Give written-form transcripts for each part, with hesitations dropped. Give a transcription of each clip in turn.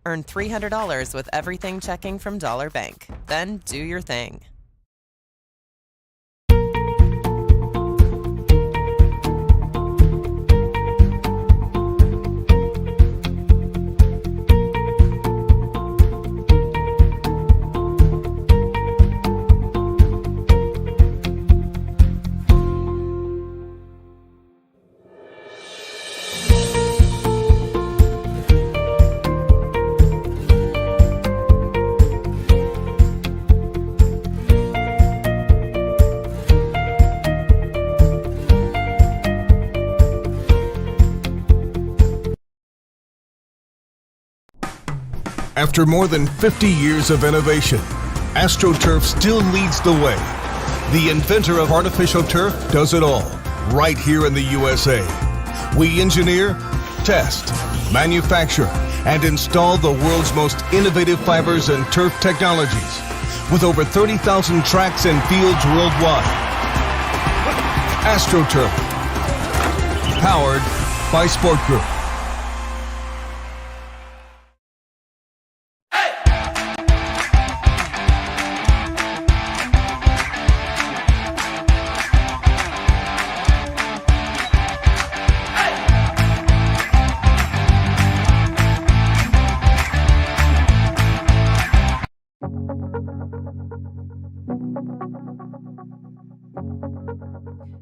Earn $300 with everything checking from Dollar Bank. Then do your thing. After more than 50 years of innovation, AstroTurf still leads the way. The inventor of artificial turf does it all, right here in the USA. We engineer, test, manufacture, and install the world's most innovative fibers and turf technologies, with over 30,000 tracks and fields worldwide. AstroTurf, powered by Sport Group.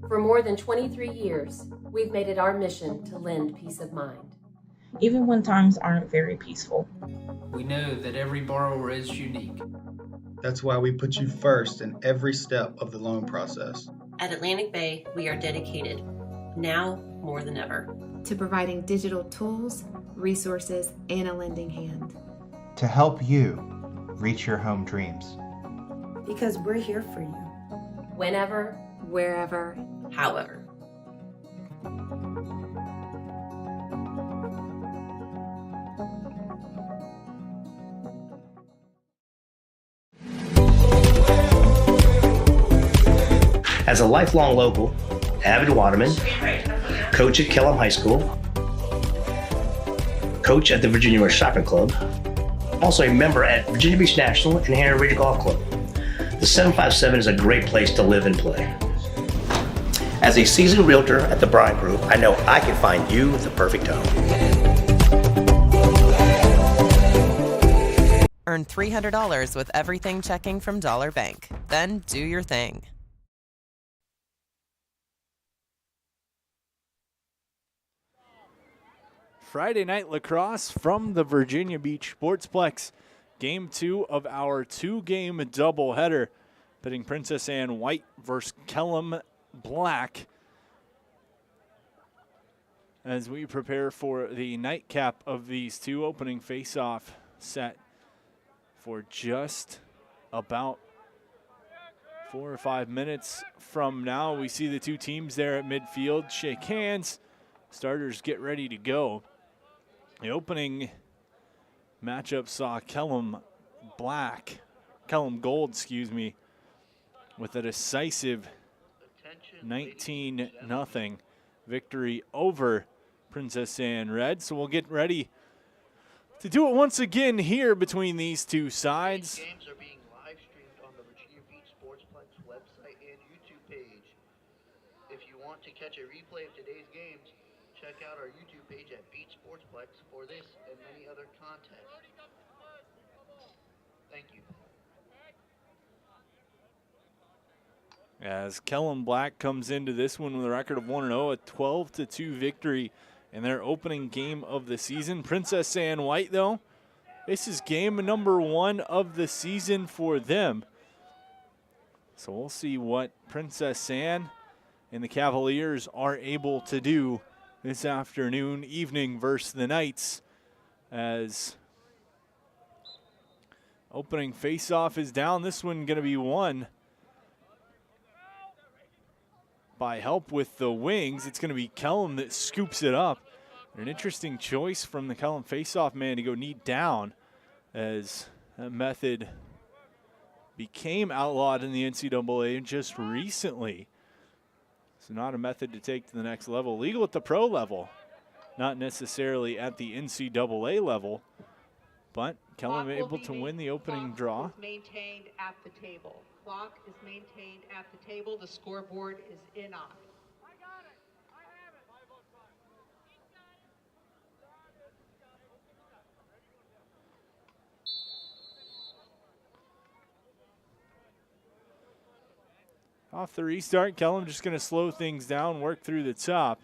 For more than 23 years, we've made it our mission to lend peace of mind. Even when times aren't very peaceful. We know that every borrower is unique. That's why we put you first in every step of the loan process. At Atlantic Bay, we are dedicated, now more than ever, to providing digital tools, resources, and a lending hand. To help you reach your home dreams. Because we're here for you. Whenever, wherever, however. As a lifelong local, avid waterman, coach at Kellam High School, coach at the Virginia West Soccer Club, also a member at Virginia Beach National and Hanover Ridge Golf Club. The 757 is a great place to live and play. As a seasoned realtor at the Bryan Group, I know I can find you the perfect home. Earn $300 with everything checking from Dollar Bank. Then do your thing. Friday night lacrosse from the Virginia Beach Sportsplex. Game 2 of our two-game doubleheader, pitting Princess Anne White versus Kellam Black, as we prepare for the nightcap of these two. Opening face-off set for just about 4 or 5 minutes from now. We see the two teams there at midfield shake hands. Starters get ready to go. The opening matchup saw Kellam Gold, with a decisive 19-0 victory over Princess Anne Red. So we'll get ready to do it once again here between these two sides. Games are being live streamed on the Virginia Beach Sportsplex website and YouTube page. If you want to catch a replay of today's games, check out our YouTube page at Beach Sportsplex for this and many other content. Thank you. As Kellam Black comes into this one with a record of 1-0, a 12-2 victory in their opening game of the season. Princess Anne White, though, this is game number 1 of the season for them. So we'll see what Princess Anne and the Cavaliers are able to do this evening versus the Knights, as opening face-off is down. This one going to be won by help with the wings. It's going to be Kellam that scoops it up. An interesting choice from the Kellam face-off man to go knee down, as that method became outlawed in the NCAA just recently. So not a method to take to the next level. Legal at the pro level, not necessarily at the NCAA level. But Kellam able to win the opening draw. Maintained at the table. Clock is maintained at the table. The scoreboard is in on. Off the restart, Kellam just going to slow things down, work through the top.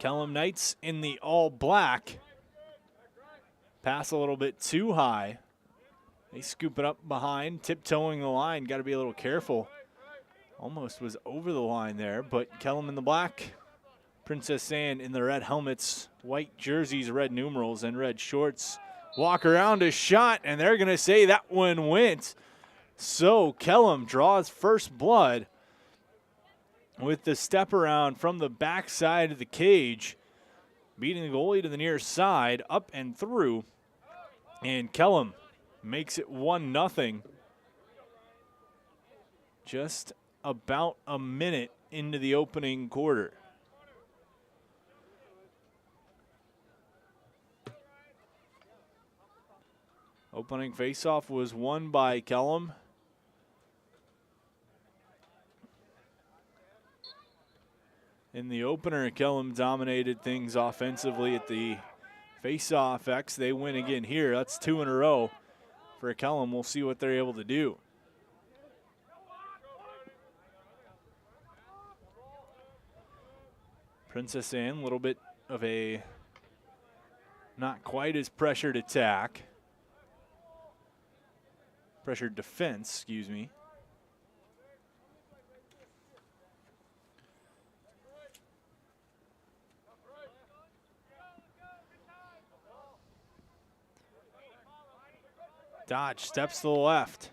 Kellam Knights in the all black. Pass a little bit too high. They scoop it up behind, tiptoeing the line. Got to be a little careful. Almost was over the line there, but Kellam in the black. Princess Anne in the red helmets, white jerseys, red numerals, and red shorts. Walk around a shot, and they're going to say that one went. So Kellam draws first blood with the step around from the backside of the cage, beating the goalie to the near side, up and through. And Kellam makes it 1-0. Just about a minute into the opening quarter. Opening faceoff was won by Kellam. In the opener, Kellam dominated things offensively at the face-off X. They win again here. That's 2 in a row for Kellam. We'll see what they're able to do. Princess Anne, a little bit of a not quite as pressured attack. Pressured defense, excuse me. Dodge steps to the left.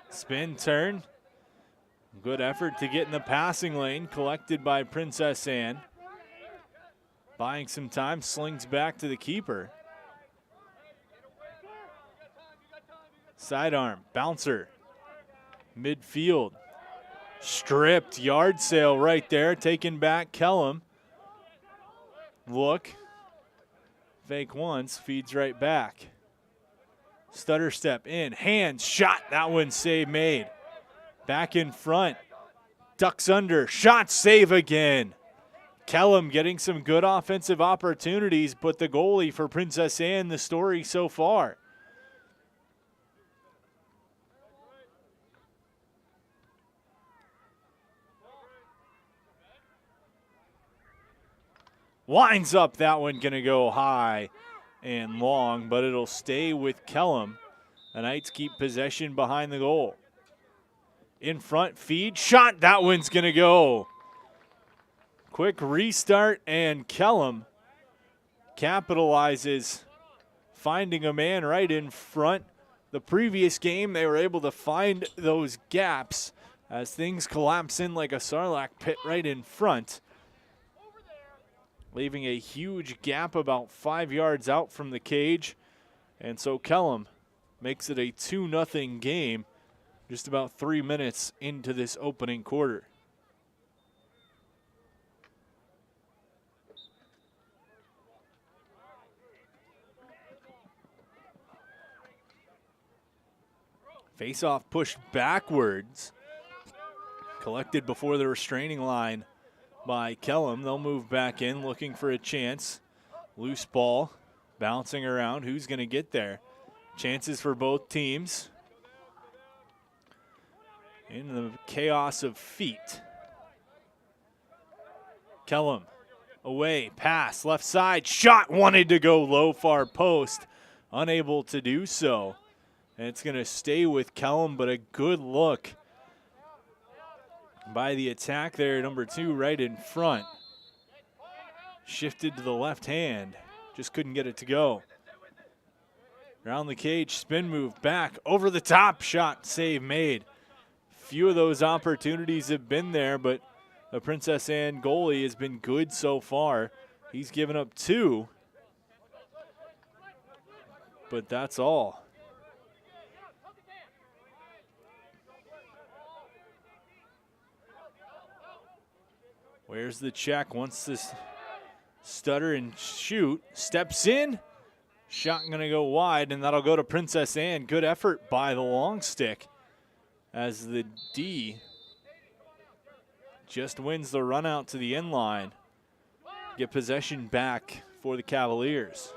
Spin, turn. Good effort to get in the passing lane, collected by Princess Anne. Buying some time, slings back to the keeper. Sidearm, bouncer. Midfield. Stripped, yard sale right there, taken back Kellam. Look. Fake once, feeds right back. Stutter step in, hands, shot, that one save made. Back in front, ducks under, shot, save again. Kellam getting some good offensive opportunities, but the goalie for Princess Anne, the story so far. Winds up, that one gonna go high and long, but it'll stay with Kellam. The Knights keep possession behind the goal. In front, feed, shot, that one's gonna go. Quick restart, and Kellam capitalizes, finding a man right in front. The previous game, they were able to find those gaps as things collapse in like a Sarlacc pit right in front, leaving a huge gap about 5 yards out from the cage. And so Kellam makes it a 2-0 game just about 3 minutes into this opening quarter. Face-off pushed backwards, collected before the restraining line by Kellam. They'll move back in, looking for a chance. Loose ball, bouncing around. Who's going to get there? Chances for both teams. In the chaos of feet. Kellam away, pass, left side, shot, wanted to go low, far post. Unable to do so. And it's going to stay with Kellam, but a good look by the attack there, number 2 right in front. Shifted to the left hand, just couldn't get it to go. Around the cage, spin move, back, over the top, shot, save made. Few of those opportunities have been there, but the Princess Anne goalie has been good so far. He's given up 2, but that's all. Where's the check? Wants this stutter and shoot. Steps in. Shot going to go wide, and that'll go to Princess Anne. Good effort by the long stick as the D just wins the run out to the end line. Get possession back for the Cavaliers.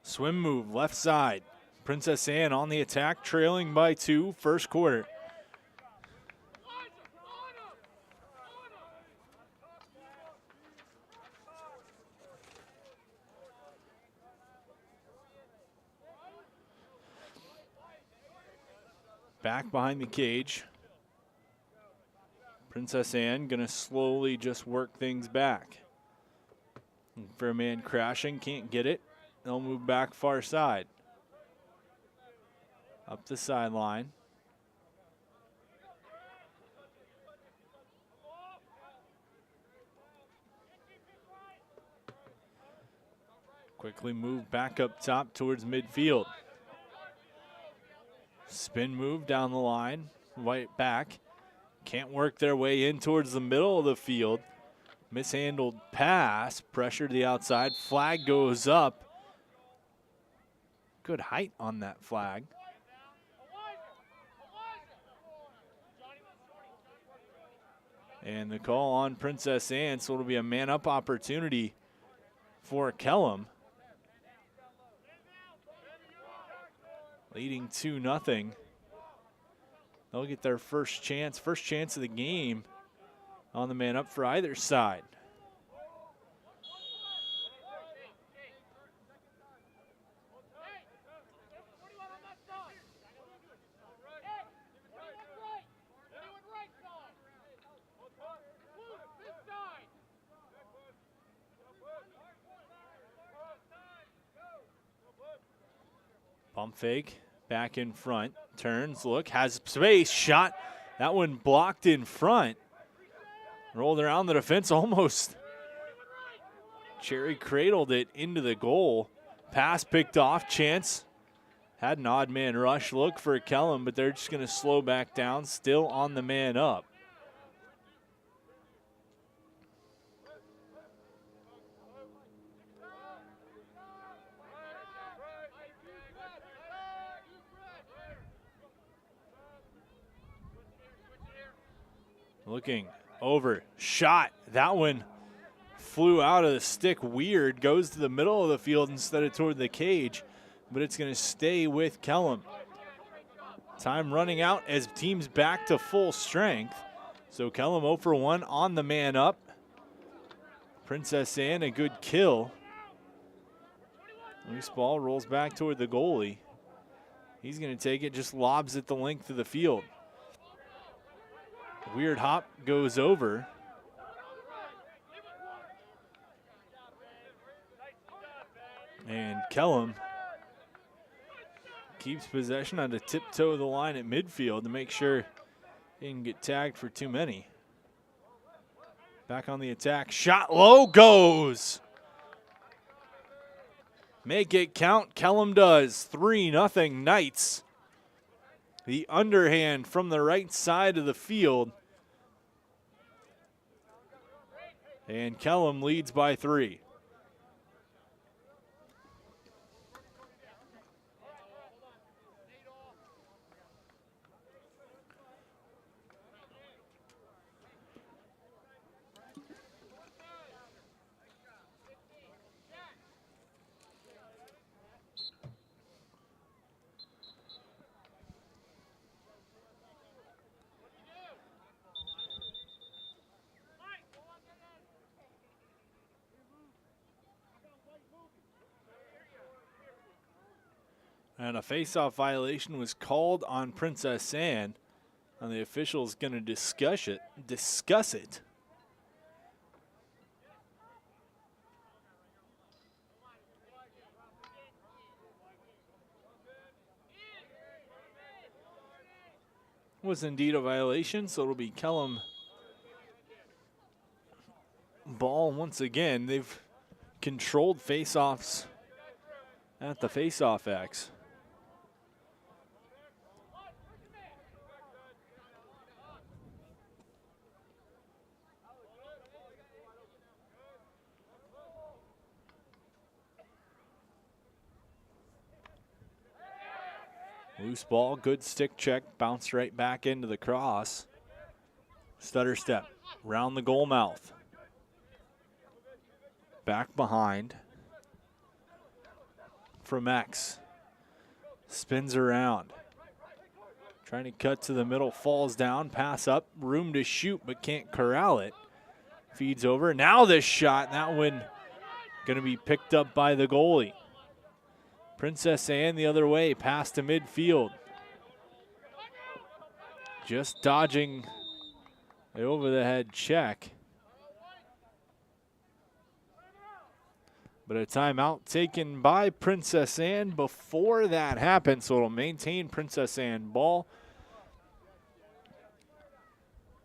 Swim move, left side. Princess Anne on the attack, trailing by 2, first quarter. Back behind the cage. Princess Anne gonna slowly just work things back. For a man crashing, can't get it. They'll move back far side. Up the sideline. Quickly move back up top towards midfield. Spin move down the line. White back. Can't work their way in towards the middle of the field. Mishandled pass. Pressure to the outside. Flag goes up. Good height on that flag. And the call on Princess Anne, so it'll be a man-up opportunity for Kellam. Leading 2-0. They'll get their first chance of the game on the man-up for either side. Pump fake, back in front, turns, look, has space, shot. That one blocked in front. Rolled around the defense almost. Cherry cradled it into the goal. Pass picked off, chance. Had an odd man rush look for Kellam, but they're just going to slow back down, still on the man up. Looking over, shot. That one flew out of the stick weird, goes to the middle of the field instead of toward the cage, but it's going to stay with Kellam. Time running out as teams back to full strength. So Kellam 0 for 1 on the man up. Princess Anne, a good kill. Loose ball rolls back toward the goalie. He's going to take it, just lobs it the length of the field. Weird hop goes over. And Kellam keeps possession on the tiptoe of the line at midfield to make sure he can get tagged for too many. Back on the attack. Shot low goes. Make it count. Kellam does. 3-0 Knights. The underhand from the right side of the field. And Kellam leads by 3. And a face-off violation was called on Princess Anne, and the official's going to discuss it. was indeed a violation, so it'll be Kellam ball once again. They've controlled face-offs at the face-off X. Loose ball, good stick check, bounced right back into the cross. Stutter step, round the goal mouth. Back behind from X. Spins around. Trying to cut to the middle, falls down, pass up, room to shoot, but can't corral it. Feeds over, now this shot, that one gonna be picked up by the goalie. Princess Anne the other way, pass to midfield. Just dodging the over-the-head check. But a timeout taken by Princess Anne before that happened, so it'll maintain Princess Anne ball.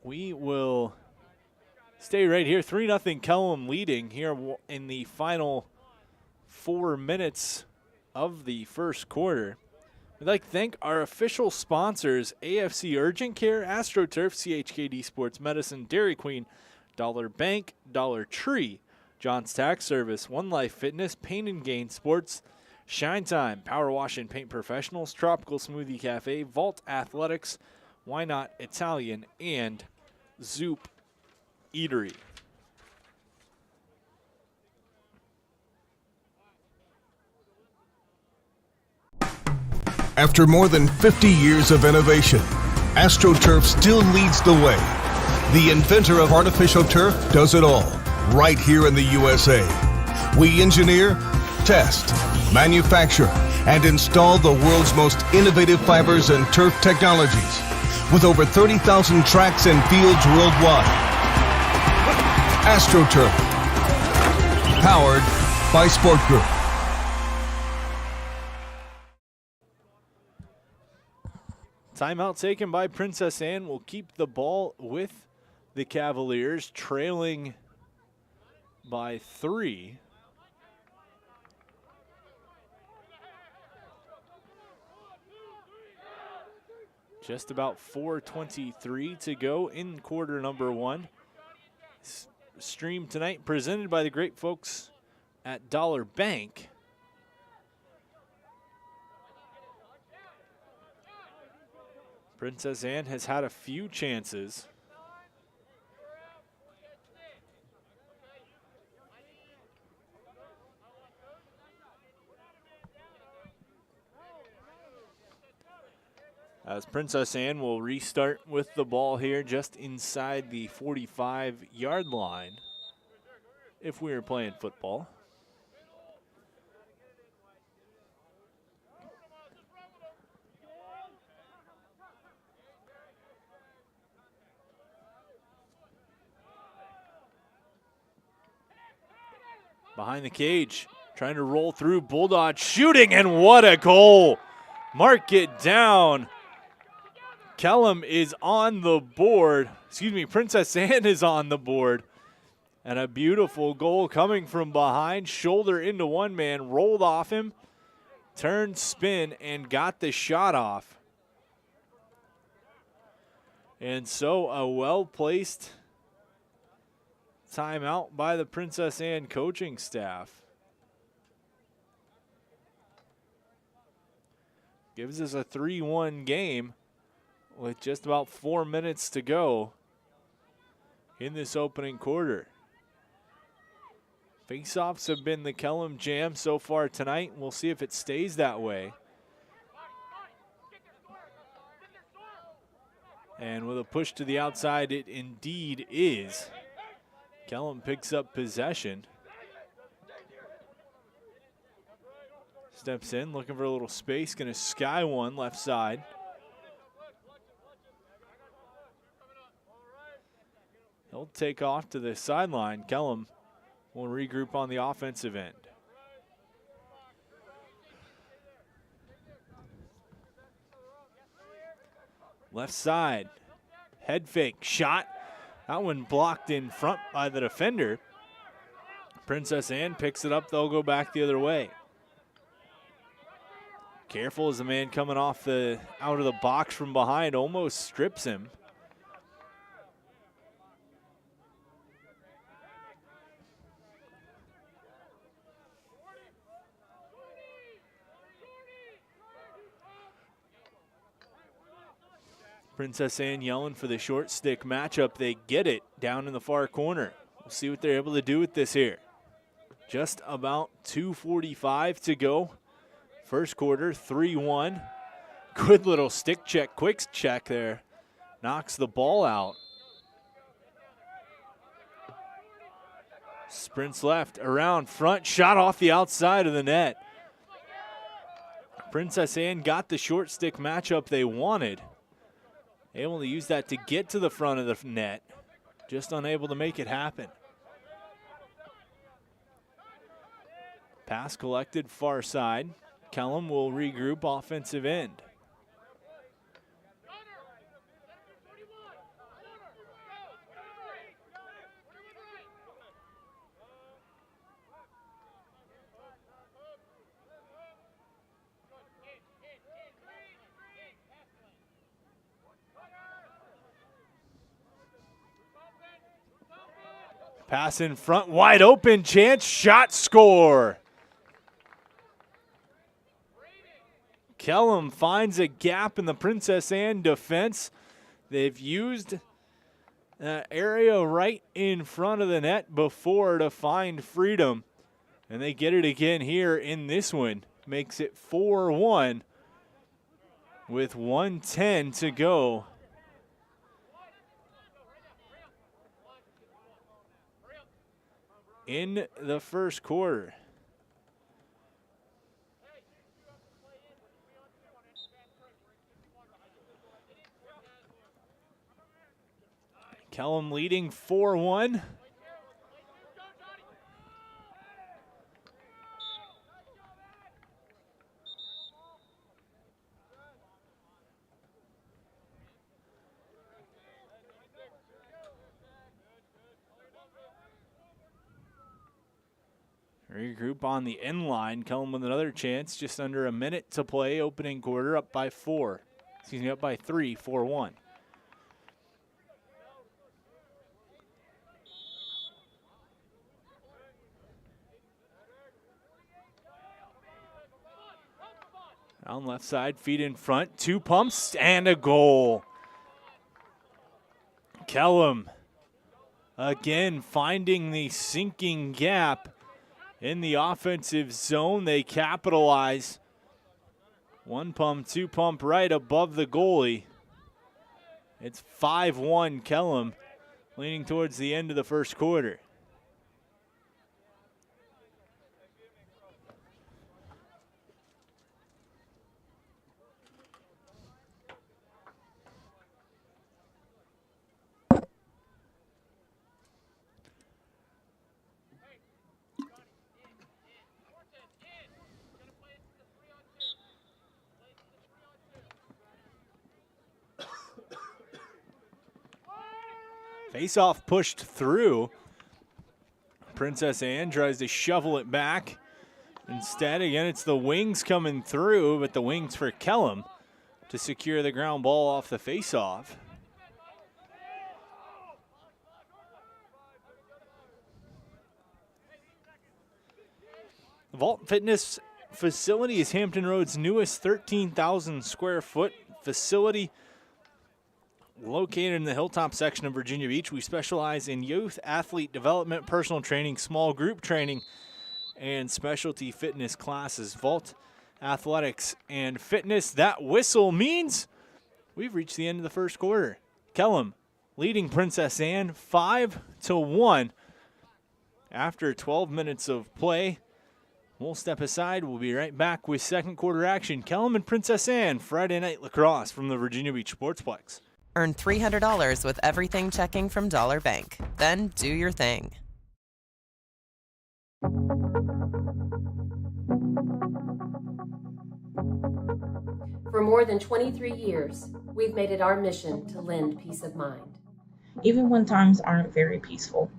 We will stay right here. 3-0 Kellam leading here in the final 4 minutes of the first quarter. We'd like to thank our official sponsors, AFC Urgent Care, AstroTurf, CHKD Sports Medicine, Dairy Queen, Dollar Bank, Dollar Tree, John's Tax Service, One Life Fitness, Pain and Gain Sports, Shine Time, Power Wash and Paint Professionals, Tropical Smoothie Cafe, Vault Athletics, Why Not Italian, and Zoop Eatery. After more than 50 years of innovation, AstroTurf still leads the way. The inventor of artificial turf does it all, right here in the USA. We engineer, test, manufacture, and install the world's most innovative fibers and turf technologies, with over 30,000 tracks and fields worldwide. AstroTurf, powered by Sport Group. Timeout taken by Princess Anne will keep the ball with the Cavaliers, trailing by 3. Just about 4:23 to go in quarter number 1. Stream tonight presented by the great folks at Dollar Bank. Princess Anne has had a few chances. As Princess Anne will restart with the ball here just inside the 45-yard line if we were playing football. Behind the cage, trying to roll through, Bulldog shooting, and what a goal. Mark it down. Kellam is on the board. Princess Anne is on the board. And a beautiful goal coming from behind, shoulder into one man, rolled off him, turned, spin, and got the shot off. And so a well-placed timeout by the Princess Anne coaching staff. Gives us a 3-1 game with just about 4 minutes to go in this opening quarter. Faceoffs have been the Kellam jam so far tonight. We'll see if it stays that way. And with a push to the outside, it indeed is. Kellam picks up possession. Steps in, looking for a little space. Going to sky one left side. He'll take off to the sideline. Kellam will regroup on the offensive end. Left side, head fake, shot. That one blocked in front by the defender. Princess Anne picks it up, they'll go back the other way. Careful as the man coming out of the box from behind, almost strips him. Princess Anne yelling for the short stick matchup. They get it down in the far corner. We'll see what they're able to do with this here. Just about 2:45 to go. First quarter, 3-1. Good little stick check, quick check there. Knocks the ball out. Sprints left, around front, shot off the outside of the net. Princess Anne got the short stick matchup they wanted. Able to use that to get to the front of the net. Just unable to make it happen. Pass collected far side. Kellam will regroup offensive end. Pass in front, wide open, chance, shot, score. Kellam finds a gap in the Princess Anne defense. They've used that area right in front of the net before to find freedom. And they get it again here in this one. Makes it 4-1 with 1:10 to go. In the first quarter. Kellam leading 4-1. Regroup on the end line. Kellam with another chance. Just under a minute to play. Opening quarter up by 4. Excuse me, up by 3, 4-1. Down left side, feet in front. 2 pumps and a goal. Kellam again finding the sinking gap in the offensive zone. They capitalize. 1 pump, 2 pump right above the goalie. It's 5-1 Kellam, leaning towards the end of the first quarter. Face-off pushed through. Princess Anne tries to shovel it back. Instead, again, it's the wings coming through, but the wings for Kellam to secure the ground ball off the face-off. The Vault Fitness facility is Hampton Road's newest 13,000 square foot facility located in the Hilltop section of Virginia Beach. We specialize in youth athlete development, personal training, small group training, and specialty fitness classes. Vault Athletics and Fitness. That whistle means we've reached the end of the first quarter. Kellam leading Princess Anne 5-1 after 12 minutes of play. We'll step aside. We'll be right back with second quarter action. Kellam and Princess Anne, Friday Night Lacrosse from the Virginia Beach Sportsplex. Earn $300 with everything checking from Dollar Bank. Then do your thing. For more than 23 years, We've made it our mission to lend peace of mind. Even when times aren't very peaceful.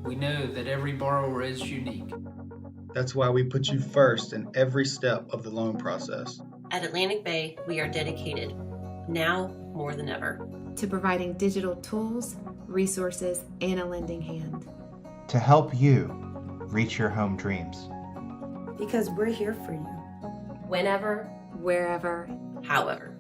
We know that every borrower is unique. That's why we put you first in every step of the loan process. At Atlantic Bay, we are dedicated, now more than ever, to providing digital tools, resources, and a lending hand. To help you reach your home dreams. Because we're here for you. Whenever, Wherever, however.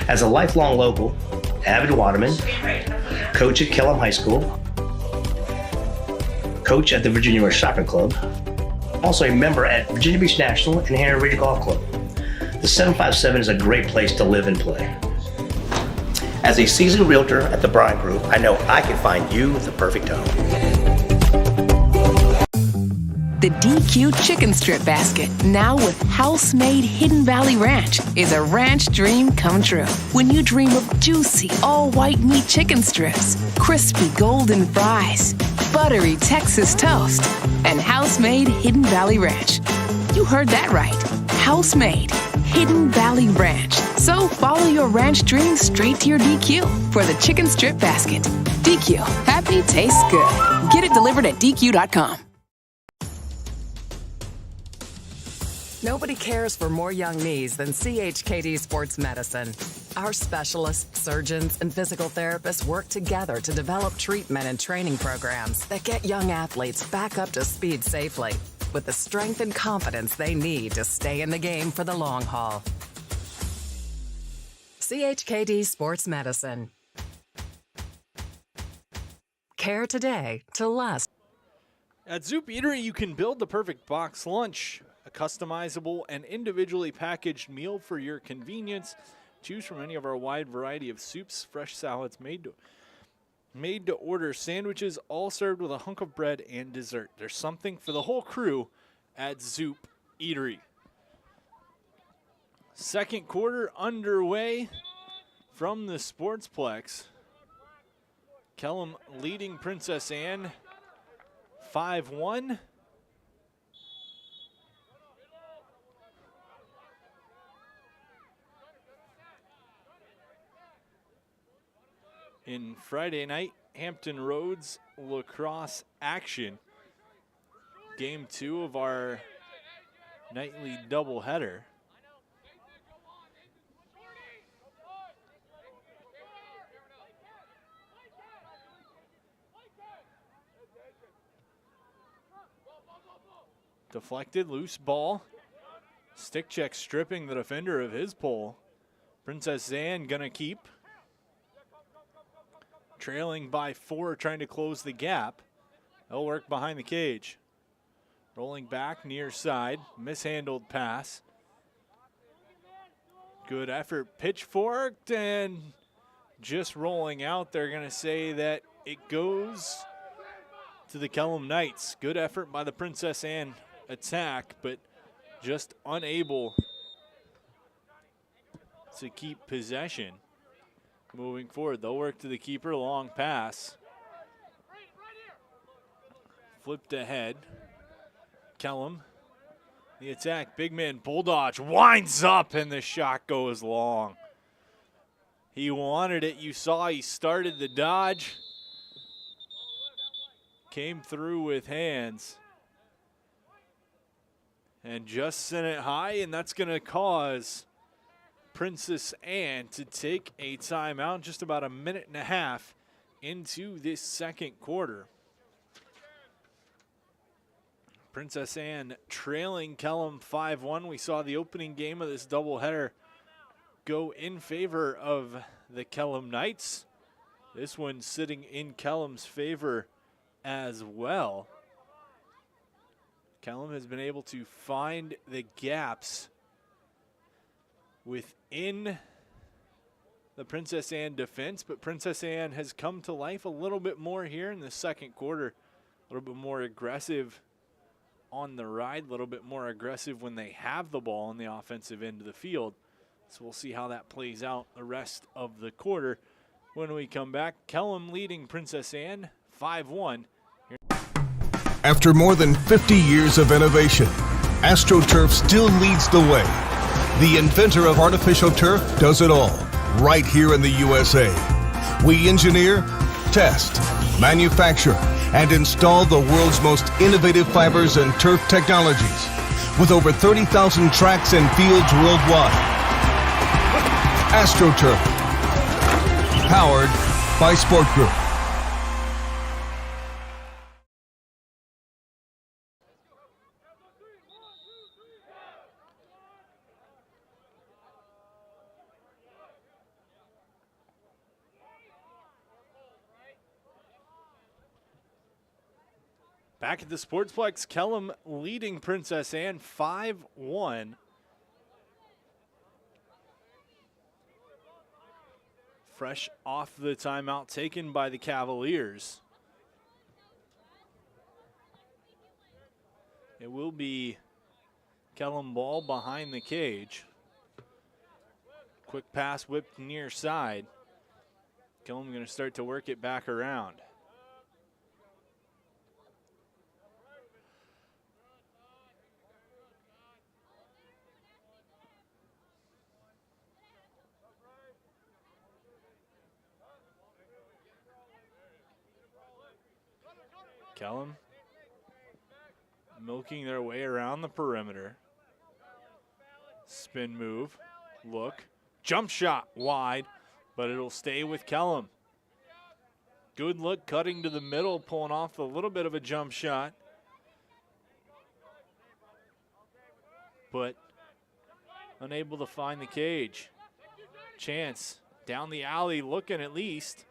As a lifelong local, avid waterman, coach at Kellam High School, coach at the Virginia West Shopping Club, also a member at Virginia Beach National and Henry Regional Golf Club. The 757 is a great place to live and play. As a seasoned realtor at the Bryan Group, I know I can find you the perfect home. The DQ Chicken Strip Basket, now with house-made Hidden Valley Ranch, is a ranch dream come true. When you dream of juicy, all-white meat chicken strips, crispy golden fries, buttery Texas toast, and house-made Hidden Valley Ranch. You heard that right. House-made Hidden Valley Ranch. So follow your ranch dreams straight to your DQ for the Chicken Strip Basket. DQ, happy tastes good. Get it delivered at DQ.com. Nobody cares for more young knees than CHKD Sports Medicine. Our specialists, surgeons, and physical therapists work together to develop treatment and training programs that get young athletes back up to speed safely with the strength and confidence they need to stay in the game for the long haul. CHKD Sports Medicine. Care today to last. At Zoop Eatery, you can build the perfect box lunch. A customizable and individually packaged meal for your convenience. Choose from any of our wide variety of soups, fresh salads, made to order sandwiches, all served with a hunk of bread and dessert. There's something for the whole crew at Zoop Eatery. Second quarter underway from the Sportsplex. Kellam leading Princess Anne 5-1. In Friday night Hampton Roads lacrosse action. Game 2 of our nightly doubleheader. Deflected, loose ball. Stick check stripping the defender of his pole. Princess Anne gonna keep. Trailing by 4, trying to close the gap. They'll work behind the cage. Rolling back near side, mishandled pass. Good effort, pitchforked, and just rolling out. They're gonna say that it goes to the Kellam Knights. Good effort by the Princess Anne attack, but just unable to keep possession. Moving forward, they'll work to the keeper, long pass. Flipped ahead. Kellam, the attack, big man bull dodge, winds up and the shot goes long. He wanted it, you saw he started the dodge. Came through with hands. And just sent it high, and that's gonna cause Princess Anne to take a timeout, just about a minute and a half into this second quarter. Princess Anne trailing Kellam 5-1. We saw the opening game of this doubleheader go in favor of the Kellam Knights. This one sitting in Kellam's favor as well. Kellam has been able to find the gaps within the Princess Anne defense, but Princess Anne has come to life a little bit more here in the second quarter. A little bit more aggressive on the ride, a little bit more aggressive when they have the ball on the offensive end of the field. So we'll see how that plays out the rest of the quarter when we come back. Kellam leading Princess Anne 5-1 After more than 50 years of innovation, AstroTurf still leads the way. The inventor of artificial turf does it all, right here in the USA. We engineer, test, manufacture, and install the world's most innovative fibers and turf technologies, with over 30,000 tracks and fields worldwide. AstroTurf, powered by Sport Group. Back at the Sportsplex, Kellam leading Princess Anne 5-1. Fresh off the timeout taken by the Cavaliers. It will be Kellam ball behind the cage. Quick pass whipped near side. Kellam going to start to work it back around. Kellam milking their way around the perimeter. Spin move, look, jump shot wide, but it'll stay with Kellam. Good look, cutting to the middle, pulling off a little bit of a jump shot. But unable to find the cage. Chance down the alley, looking at least.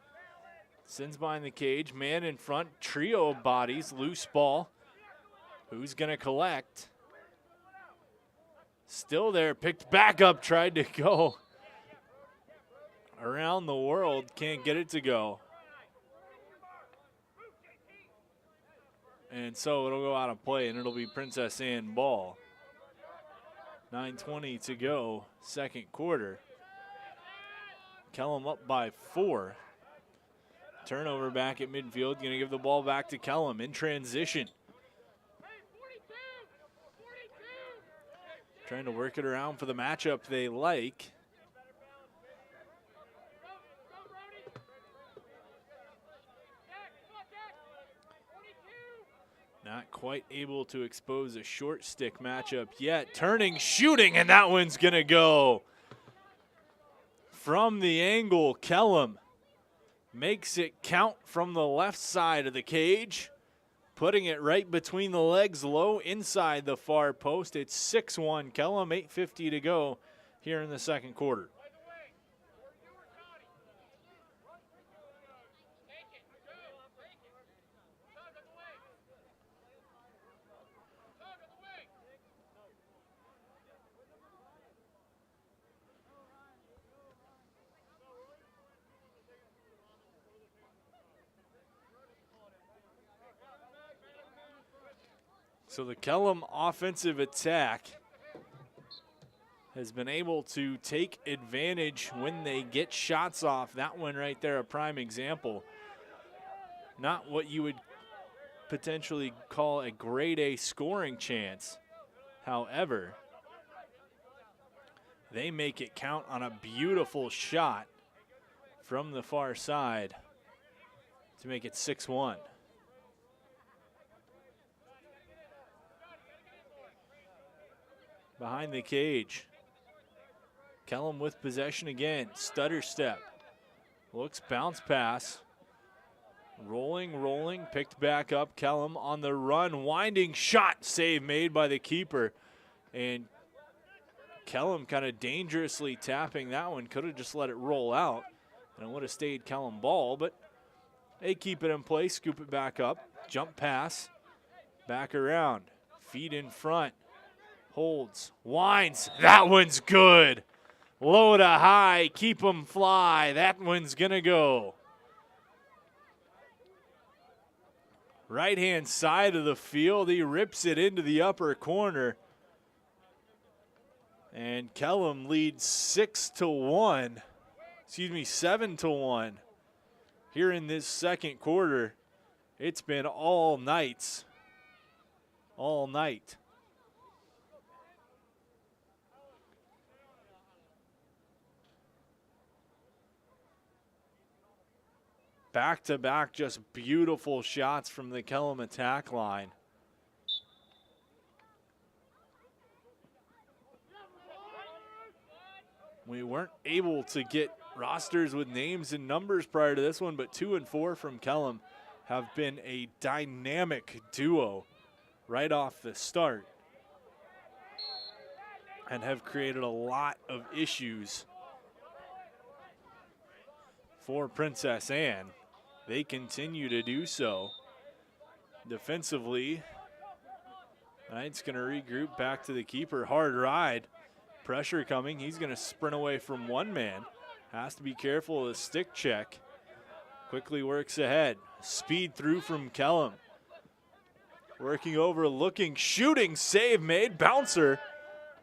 Sends behind the cage, man in front, trio of bodies, loose ball. Who's gonna collect? Still there, picked back up, tried to go around the world, can't get it to go. And so it'll go out of play and it'll be Princess Anne ball. 9:20 to go, second quarter. Kellam up by 4. Turnover back at midfield, going to give the ball back to Kellam in transition. Trying to work it around for the matchup they like. Not quite able to expose a short stick matchup yet. Turning, shooting, and that one's going to go. From the angle, Kellam makes it count from the left side of the cage, putting it right between the legs, low inside the far post. It's 6-1 Kellam, 8:50 to go here in the second quarter. So the Kellam offensive attack has been able to take advantage when they get shots off. That one right there, a prime example. Not what you would potentially call a grade A scoring chance. However, they make it count on a beautiful shot from the far side to make it 6-1. Behind the cage. Kellam with possession again. Stutter step. Looks, bounce pass. Rolling, picked back up. Kellam on the run. Winding shot. Save made by the keeper. And Kellam kind of dangerously tapping that one. Could have just let it roll out. And it would have stayed Kellam ball. But they keep it in place. Scoop it back up. Jump pass. Back around. Feet in front. Holds, winds, that one's good. Low to high, keep them fly. That one's gonna go. Right-hand side of the field, he rips it into the upper corner. And Kellam leads 7-1 here in this second quarter. It's been all Knights all night. Back-to-back, just beautiful shots from the Kellam attack line. We weren't able to get rosters with names and numbers prior to this one, but 2 and 4 from Kellam have been a dynamic duo right off the start and have created a lot of issues for Princess Anne. They continue to do so. Defensively, Knight's going to regroup back to the keeper. Hard ride. Pressure coming. He's going to sprint away from one man. Has to be careful of the stick check. Quickly works ahead. Speed through from Kellam. Working over, looking, shooting, save made. Bouncer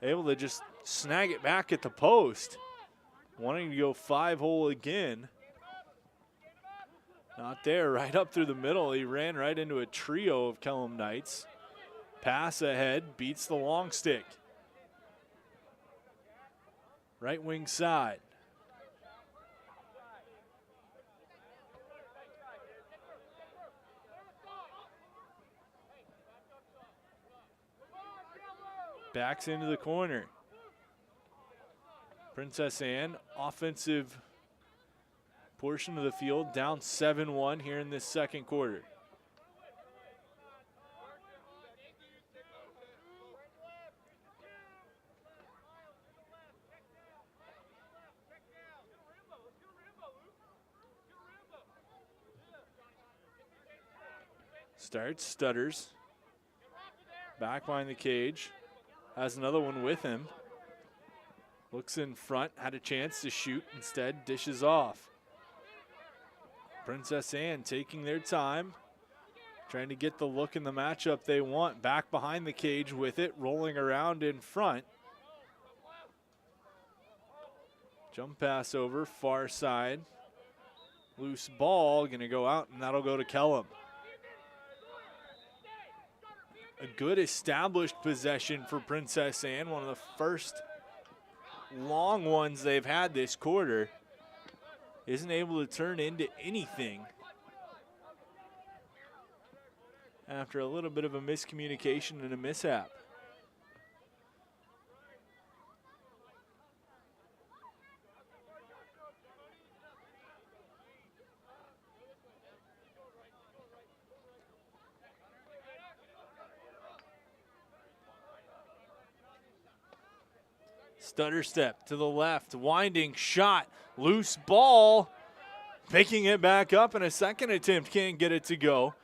able to just snag it back at the post. Wanting to go 5-hole again. Not there, right up through the middle. He ran right into a trio of Kellam Knights. Pass ahead, beats the long stick. Right wing side. Backs into the corner. Princess Anne, offensive portion of the field, down 7-1 here in this second quarter. Starts, stutters. Back behind the cage. Has another one with him. Looks in front, had a chance to shoot, instead dishes off. Princess Anne taking their time, trying to get the look in the matchup they want. Back behind the cage with it, rolling around in front. Jump pass over, far side. Loose ball, gonna go out, and that'll go to Kellam. A good established possession for Princess Anne, one of the first long ones they've had this quarter. Isn't able to turn into anything after a little bit of a miscommunication and a mishap. Stutter step to the left, winding shot, loose ball, picking it back up in a second attempt, can't get it to go.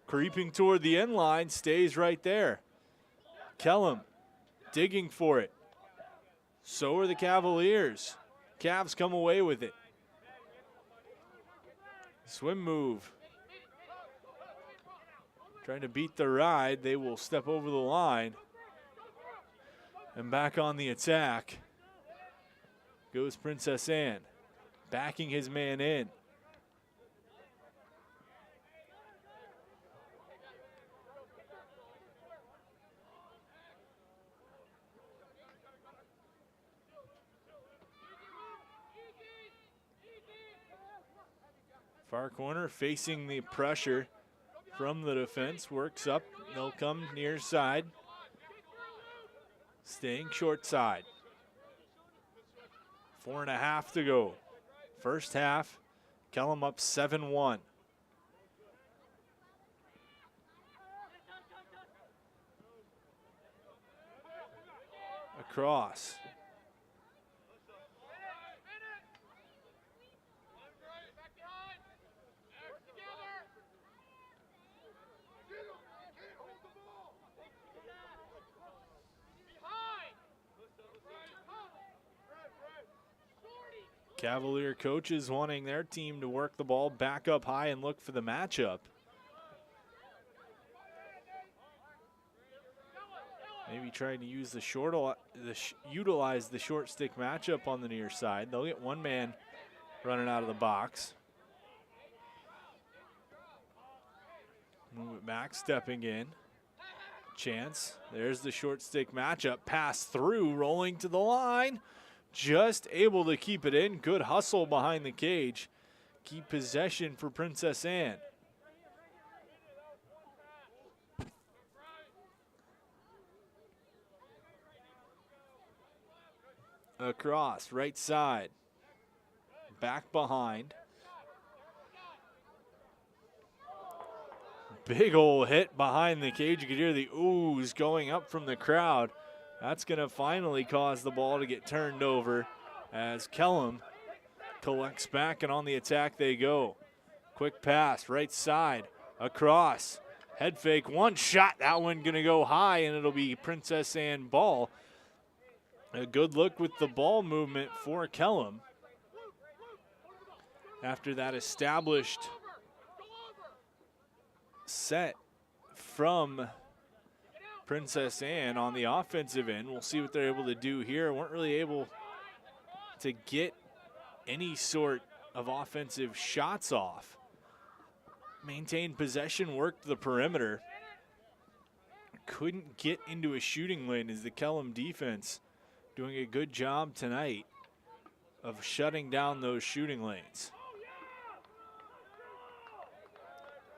Creeping toward the end line, stays right there. Kellam digging for it. So are the Cavaliers. Cavs come away with it. Swim move. Trying to beat the ride, they will step over the line. And back on the attack goes Princess Anne, backing his man in. Far corner facing the pressure from the defense, works up, they'll come near side. Staying short side. 4.5 to go. First half, Kellam up 7-1. Across. Cavalier coaches wanting their team to work the ball back up high and look for the matchup. Maybe trying to use utilize the short stick matchup on the near side. They'll get one man running out of the box. Move it back, stepping in. Chance, there's the short stick matchup. Pass through, rolling to the line. Just able to keep it in. Good hustle behind the cage. Keep possession for Princess Anne. Across, right side. Back behind. Big old hit behind the cage. You could hear the oohs going up from the crowd. That's going to finally cause the ball to get turned over as Kellam collects back, and on the attack they go. Quick pass, right side, across. Head fake, one shot. That one going to go high, and it'll be Princess Anne ball. A good look with the ball movement for Kellam. After that established set from Princess Anne on the offensive end. We'll see what they're able to do here. Weren't really able to get any sort of offensive shots off. Maintained possession, worked the perimeter. Couldn't get into a shooting lane as the Kellam defense doing a good job tonight of shutting down those shooting lanes.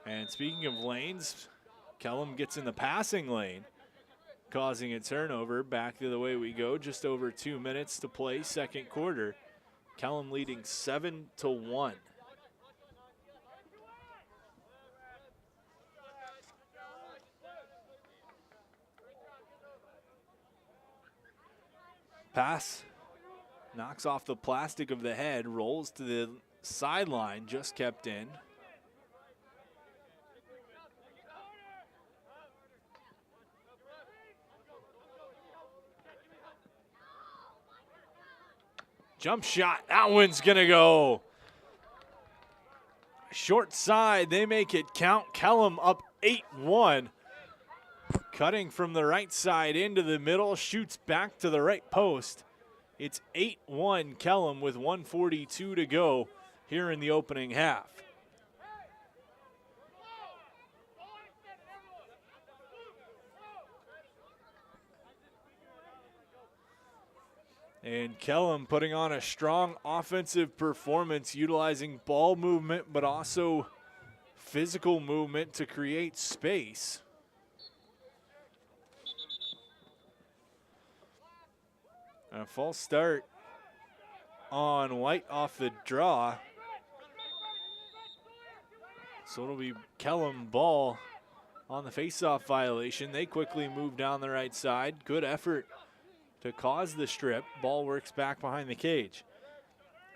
And speaking of lanes, Kellam gets in the passing lane, causing a turnover. Back the other way we go. Just over 2 minutes to play, second quarter. Kellam leading 7-1. Pass knocks off the plastic of the head, rolls to the sideline, just kept in. Jump shot, that one's gonna go. Short side, they make it count. Kellam up 8-1. Cutting from the right side into the middle, shoots back to the right post. It's 8-1 Kellam with 1:42 to go here in the opening half. And Kellam putting on a strong offensive performance, utilizing ball movement, but also physical movement to create space. A false start on White off the draw. So it'll be Kellam ball on the faceoff violation. They quickly move down the right side. Good effort to cause the strip. Ball works back behind the cage.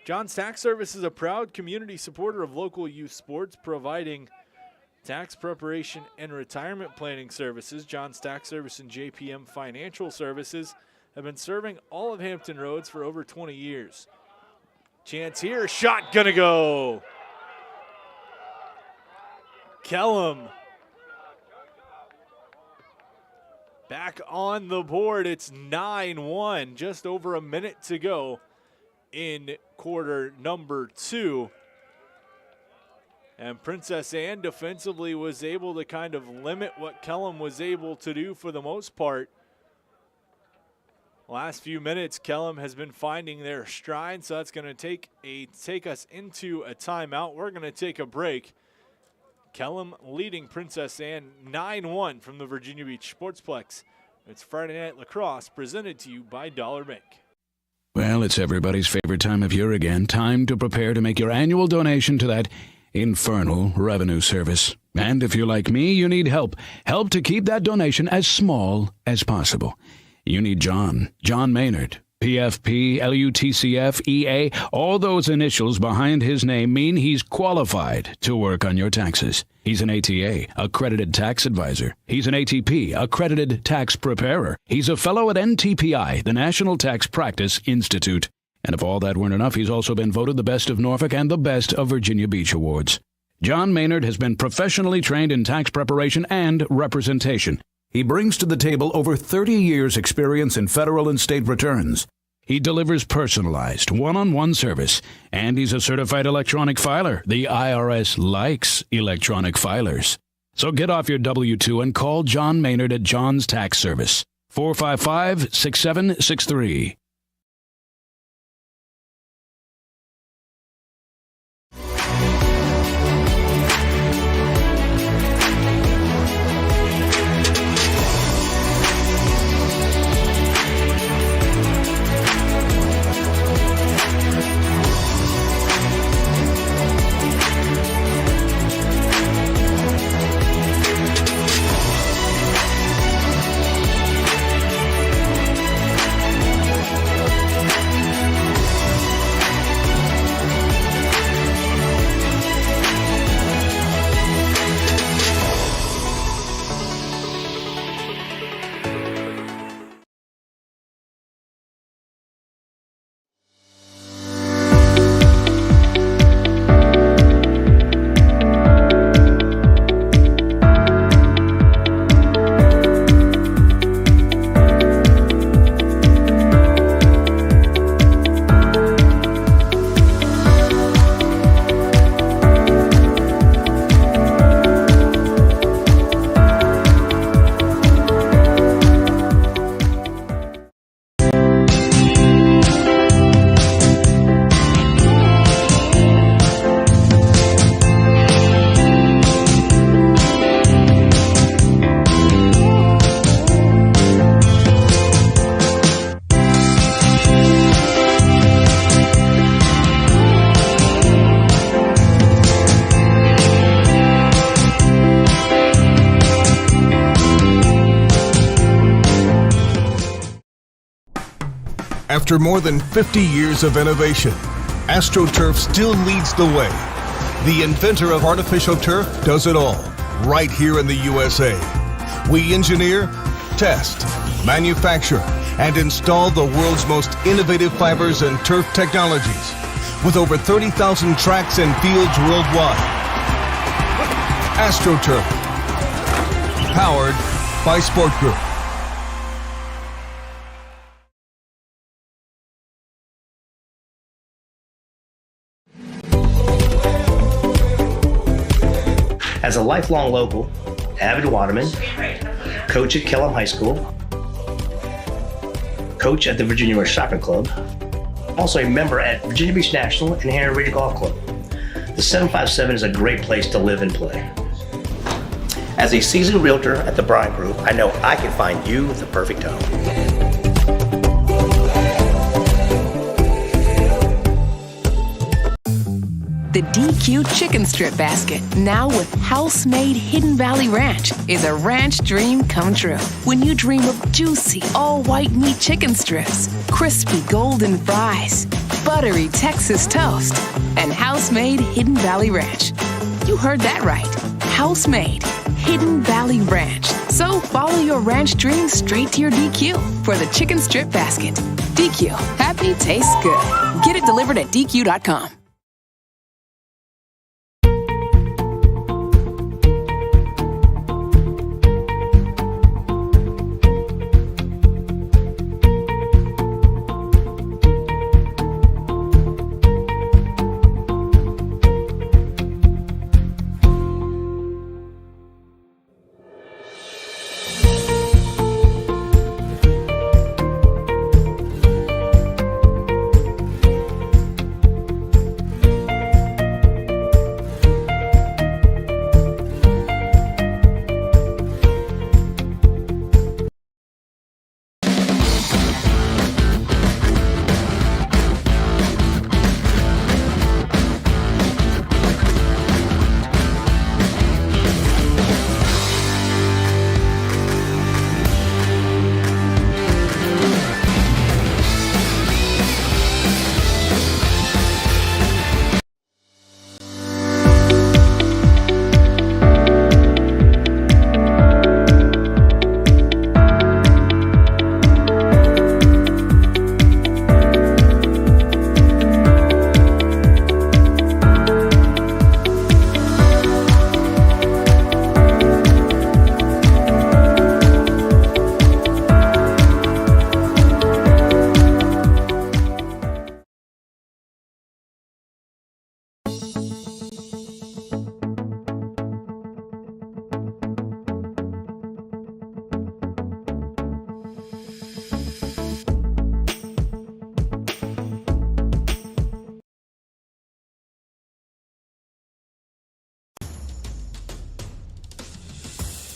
John's Tax Service is a proud community supporter of local youth sports, providing tax preparation and retirement planning services. John's Tax Service and JPM Financial Services have been serving all of Hampton Roads for over 20 years. Chance here, shot gonna go. Kellam back on the board. It's 9-1, just over a minute to go in quarter number 2. And Princess Anne defensively was able to kind of limit what Kellam was able to do for the most part. Last few minutes, Kellam has been finding their stride, so that's going to take us into a timeout. We're going to take a break. Kellam leading Princess Anne 9-1 from the Virginia Beach Sportsplex. It's Friday Night Lacrosse, presented to you by Dollar Bank. Well, it's everybody's favorite time of year again. Time to prepare to make your annual donation to that infernal revenue service. And if you're like me, you need help. Help to keep that donation as small as possible. You need John Maynard, PFP, LUTCF, EA. All those initials behind his name mean he's qualified to work on your taxes. He's an ATA, accredited tax advisor. He's an ATP, accredited tax preparer. He's a fellow at NTPI, the National Tax Practice Institute. And if all that weren't enough, he's also been voted the best of Norfolk and the best of Virginia Beach awards. John Maynard has been professionally trained in tax preparation and representation. He brings to the table over 30 years' experience in federal and state returns. He delivers personalized, one-on-one service, and he's a certified electronic filer. The IRS likes electronic filers. So get off your W-2 and call John Maynard at John's Tax Service. 455-6763. After more than 50 years of innovation, AstroTurf still leads the way. The inventor of artificial turf does it all, right here in the USA. We engineer, test, manufacture, and install the world's most innovative fibers and turf technologies, with over 30,000 tracks and fields worldwide. AstroTurf, powered by Sport Group. As a lifelong local, avid waterman, coach at Kellam High School, coach at the Virginia West Shopping Club, also a member at Virginia Beach National and Henry Regional Golf Club. The 757 is a great place to live and play. As a seasoned realtor at the Bryant Group, I know I can find you the perfect home. The DQ Chicken Strip Basket, now with house-made Hidden Valley Ranch, is a ranch dream come true. When you dream of juicy, all-white meat chicken strips, crispy golden fries, buttery Texas toast, and house-made Hidden Valley Ranch. You heard that right. House-made Hidden Valley Ranch. So follow your ranch dreams straight to your DQ for the Chicken Strip Basket. DQ, happy tastes good. Get it delivered at DQ.com.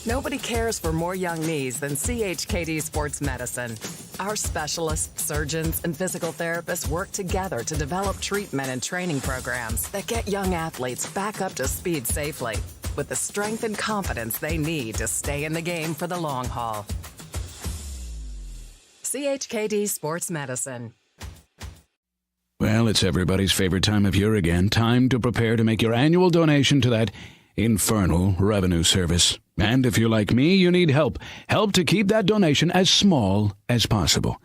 Nobody cares for more young knees than CHKD Sports Medicine. Our specialists, surgeons, and physical therapists work together to develop treatment and training programs that get young athletes back up to speed safely with the strength and confidence they need to stay in the game for the long haul. CHKD Sports Medicine. Well, it's everybody's favorite time of year again. Time to prepare to make your annual donation to that infernal revenue service. And if you're like me, you need help. Help to keep that donation as small as possible.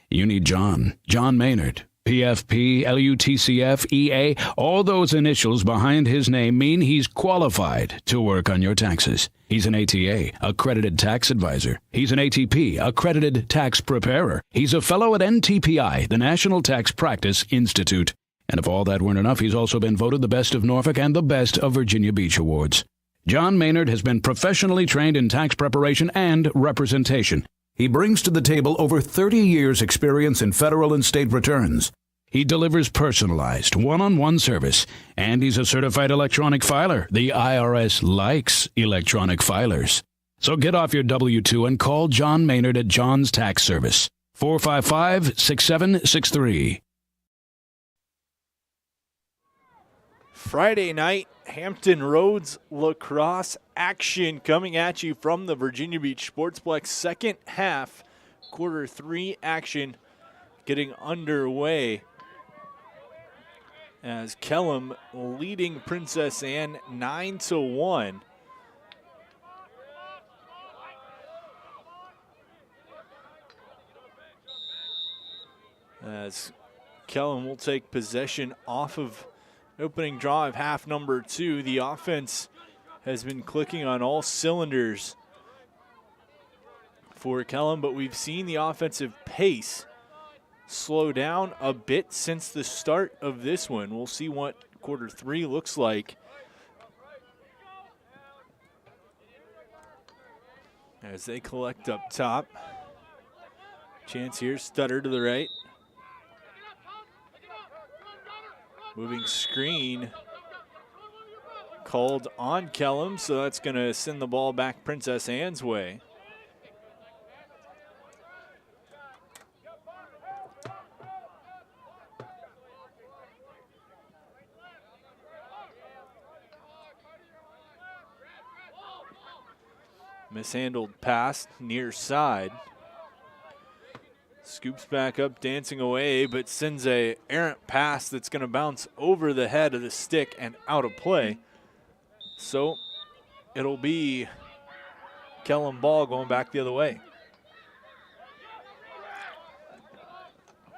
You need John Maynard. PFP, LUTCF, EA, all those initials behind his name mean he's qualified to work on your taxes. He's an ATA, accredited tax advisor. He's an ATP, accredited tax preparer. He's a fellow at NTPI, the National Tax Practice Institute. And if all that weren't enough, he's also been voted the best of Norfolk and the best of Virginia Beach Awards. John Maynard has been professionally trained in tax preparation and representation. He brings to the table over 30 years' experience in federal and state returns. He delivers personalized, one-on-one service, and he's a certified electronic filer. The IRS likes electronic filers. So get off your W-2 and call John Maynard at John's Tax Service, 455-6763. Friday night, Hampton Roads lacrosse action coming at you from the Virginia Beach Sportsplex. Second half, quarter 3 action getting underway as Kellam leading Princess Anne 9-1. As Kellam will take possession off of opening draw of half number 2. The offense has been clicking on all cylinders for Kellam, but we've seen the offensive pace slow down a bit since the start of this one. We'll see what quarter 3 looks like as they collect up top. Chance here, stutter to the right. Moving screen called on Kellam, so that's going to send the ball back Princess Anne's way. Mishandled pass near side. Scoops back up, dancing away, but sends a errant pass that's going to bounce over the head of the stick and out of play. So it'll be Kellam ball going back the other way.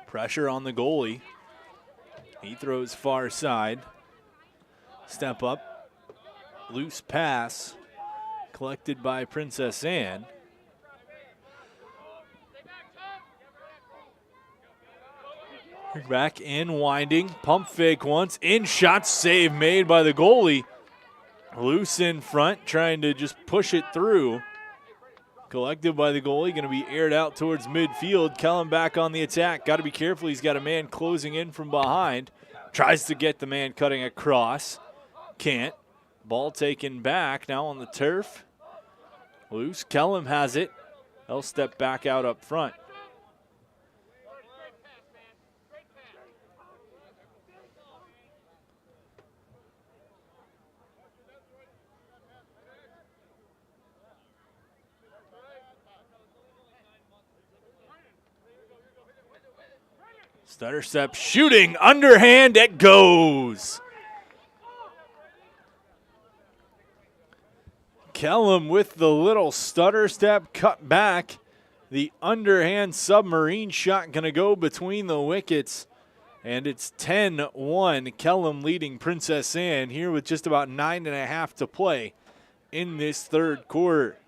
Pressure on the goalie. He throws far side. Step up. Loose pass collected by Princess Anne. Back in, winding, pump fake once, in, shot, save made by the goalie. Loose in front, trying to just push it through. Collected by the goalie, going to be aired out towards midfield. Kellam back on the attack. Got to be careful, he's got a man closing in from behind. Tries to get the man cutting across. Can't. Ball taken back, now on the turf. Loose, Kellam has it. They'll step back out up front. Stutter step, shooting, underhand, it goes. Kellam with the little stutter step, cut back. The underhand submarine shot going to go between the wickets. And it's 10-1, Kellam leading Princess Anne here with just about 9.5 to play in this third quarter.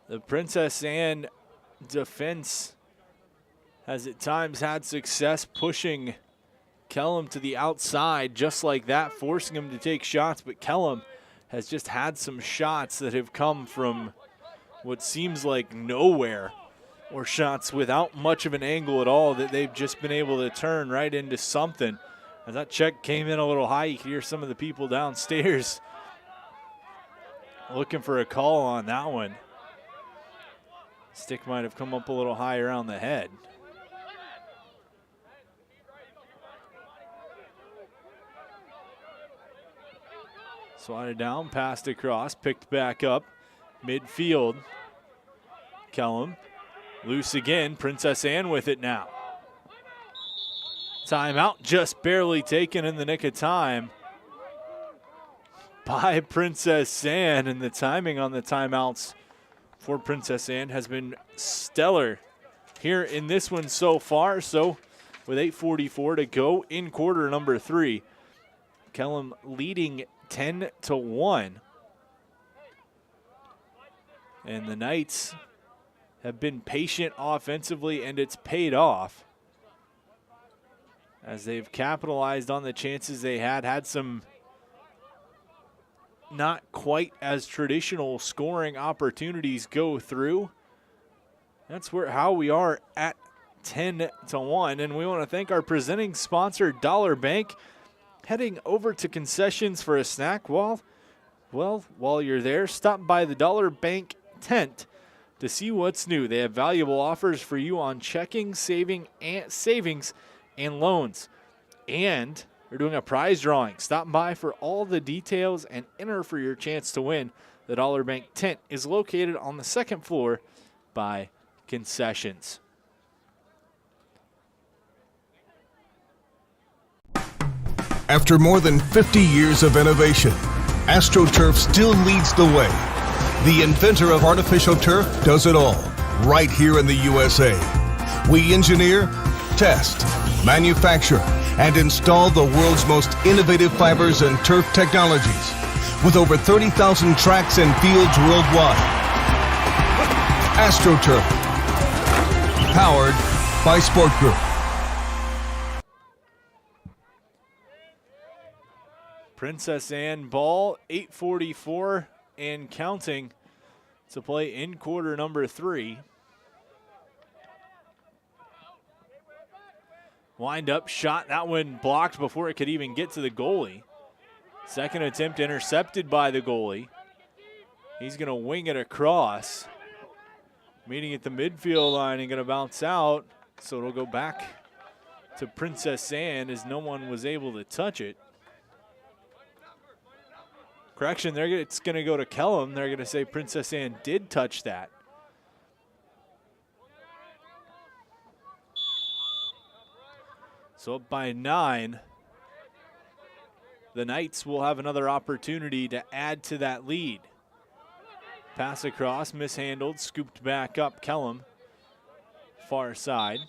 The Princess Anne defense has at times had success pushing Kellam to the outside just like that, forcing him to take shots, but Kellam has just had some shots that have come from what seems like nowhere or shots without much of an angle at all that they've just been able to turn right into something. As that check came in a little high, you can hear some of the people downstairs looking for a call on that one. Stick might have come up a little higher on the head. Swatted down, passed across, picked back up, midfield. Kellam, loose again, Princess Anne with it now. Timeout just barely taken in the nick of time by Princess Anne, and the timing on the timeouts for Princess Anne has been stellar here in this one so far. So with 8:44 to go in quarter number 3, Kellam leading 10-1. And the Knights have been patient offensively, and it's paid off as they've capitalized on the chances they had some not quite as traditional scoring opportunities go through. That's how we are at 10-1, and we want to thank our presenting sponsor, Dollar Bank. Heading over to concessions for a snack while you're there, stop by the Dollar Bank tent to see what's new. They have valuable offers for you on checking, savings, and loans. And they're doing a prize drawing. Stop by for all the details and enter for your chance to win. The Dollar Bank tent is located on the second floor by concessions. After more than 50 years of innovation, AstroTurf still leads the way. The inventor of artificial turf does it all, right here in the USA. We engineer, test, manufacture, and install the world's most innovative fibers and turf technologies, with over 30,000 tracks and fields worldwide. AstroTurf, powered by Sport Group. Princess Anne ball, 8:44 and counting to play in quarter number 3. Wind up shot, that one blocked before it could even get to the goalie. Second attempt intercepted by the goalie. He's going to wing it across. Meeting at the midfield line and going to bounce out. So it'll go back to Princess Anne as no one was able to touch it. Correction, it's going to go to Kellam. They're going to say Princess Anne did touch that. So up by 9. The Knights will have another opportunity to add to that lead. Pass across, mishandled, scooped back up. Kellam, far side.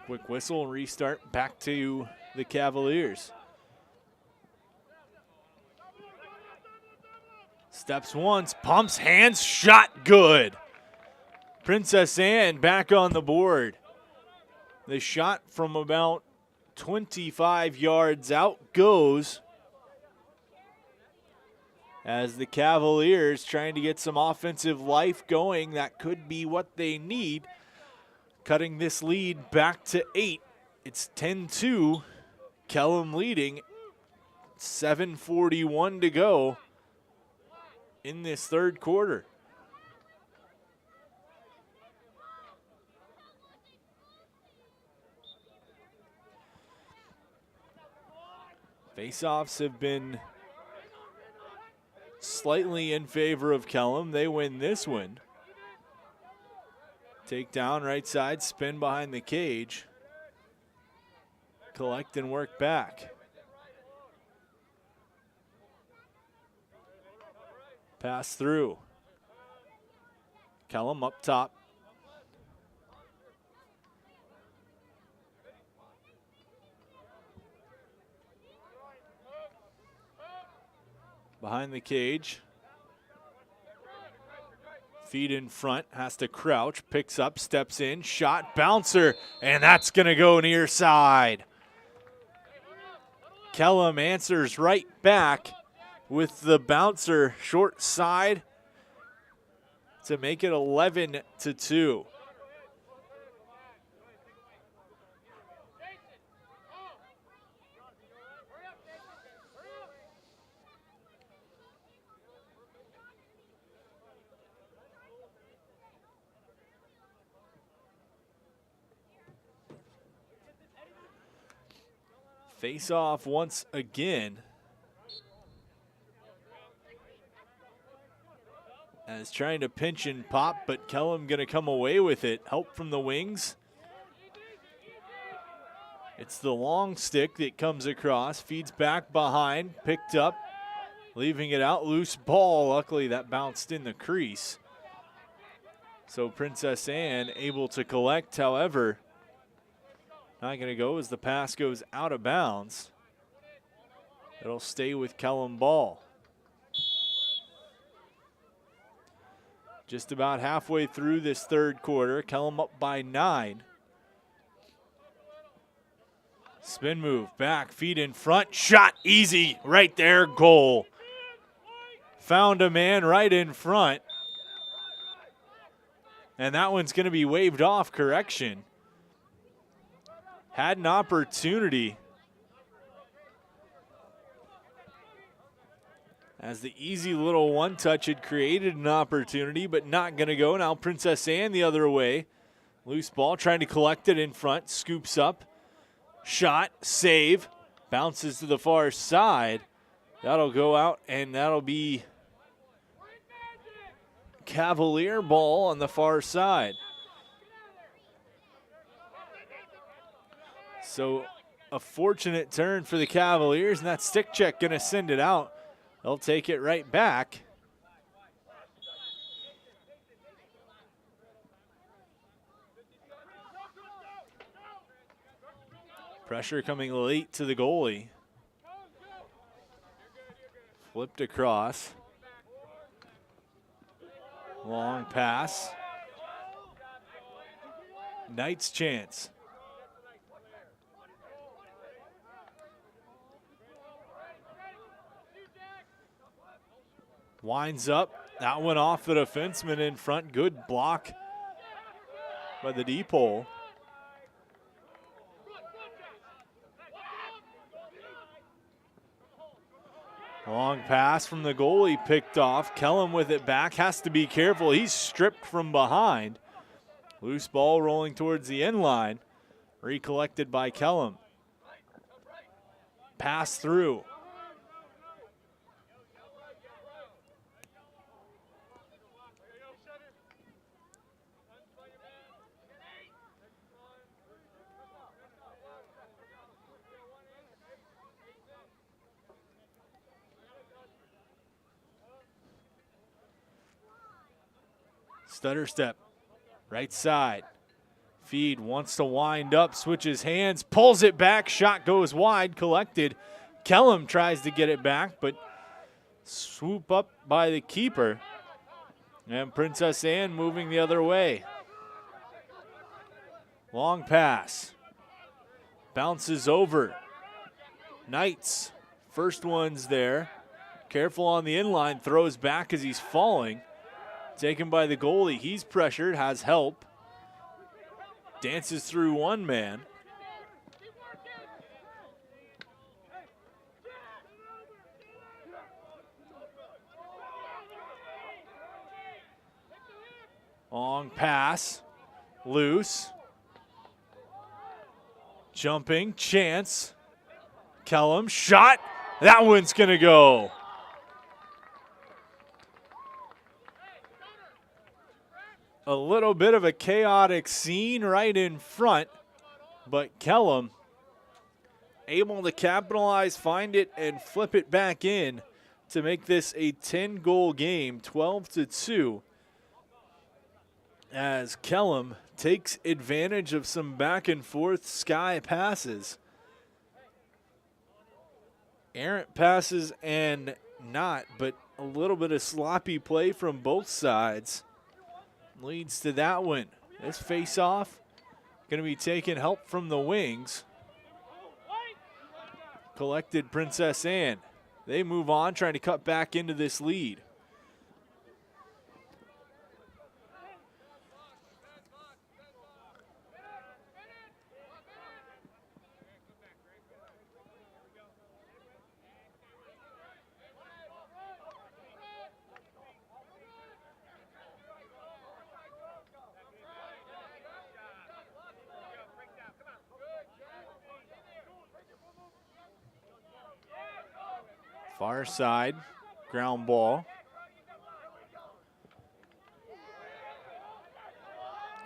Quick whistle, restart back to the Cavaliers. Steps once, pumps, hands, shot good. Princess Anne back on the board. The shot from about 25 yards out goes as the Cavaliers trying to get some offensive life going. That could be what they need. Cutting this lead back to 8. It's 10-2. Kellam leading. 7:41 to go in this third quarter. Faceoffs have been slightly in favor of Kellam. They win this one. Take down right side, spin behind the cage. Collect and work back. Pass through. Kellam up top. Behind the cage. Feet in front, has to crouch, picks up, steps in, shot, bouncer, and that's going to go near side. Kellam answers right back with the bouncer short side to make it 11-2. Face off once again. As trying to pinch and pop, but Kellam gonna come away with it. Help from the wings. It's the long stick that comes across, feeds back behind, picked up, leaving it out. Loose ball, luckily that bounced in the crease. So Princess Anne able to collect, however, not going to go as the pass goes out of bounds. It'll stay with Kellam ball. Just about halfway through this third quarter, Kellam up by 9. Spin move, back, feet in front, shot easy, right there, goal. Found a man right in front. And that one's going to be waved off, correction. Had an opportunity as the easy little one touch had created an opportunity, but not going to go. Now Princess Anne the other way. Loose ball, trying to collect it in front, scoops up. Shot, save, bounces to the far side. That'll go out, and that'll be Cavalier ball on the far side. So a fortunate turn for the Cavaliers, and that stick check going to send it out. They'll take it right back. Pressure coming late to the goalie. Flipped across. Long pass. Knight's chance. Winds up. That one off the defenseman in front. Good block by the deep hole. Long pass from the goalie picked off. Kellam with it back. Has to be careful. He's stripped from behind. Loose ball rolling towards the end line. Recollected by Kellam. Pass through. Stutter step, right side. Feed wants to wind up, switches hands, pulls it back, shot goes wide, collected. Kellam tries to get it back, but swoop up by the keeper. And Princess Anne moving the other way. Long pass. Bounces over. Knights, first one's there. Careful on the inline, throws back as he's falling. Taken by the goalie. He's pressured, has help. Dances through one man. Long pass. Loose. Jumping. Chance. Kellam. Shot. That one's going to go. A little bit of a chaotic scene right in front, but Kellam able to capitalize, find it, and flip it back in to make this a 10-goal game, 12-2, as Kellam takes advantage of some back-and-forth sky passes. Errant passes and not, but a little bit of sloppy play from both sides leads to that one. This face-off going to be taking help from the wings. collected Princess Anne. They move on, trying to cut back into this lead. Far side, ground ball.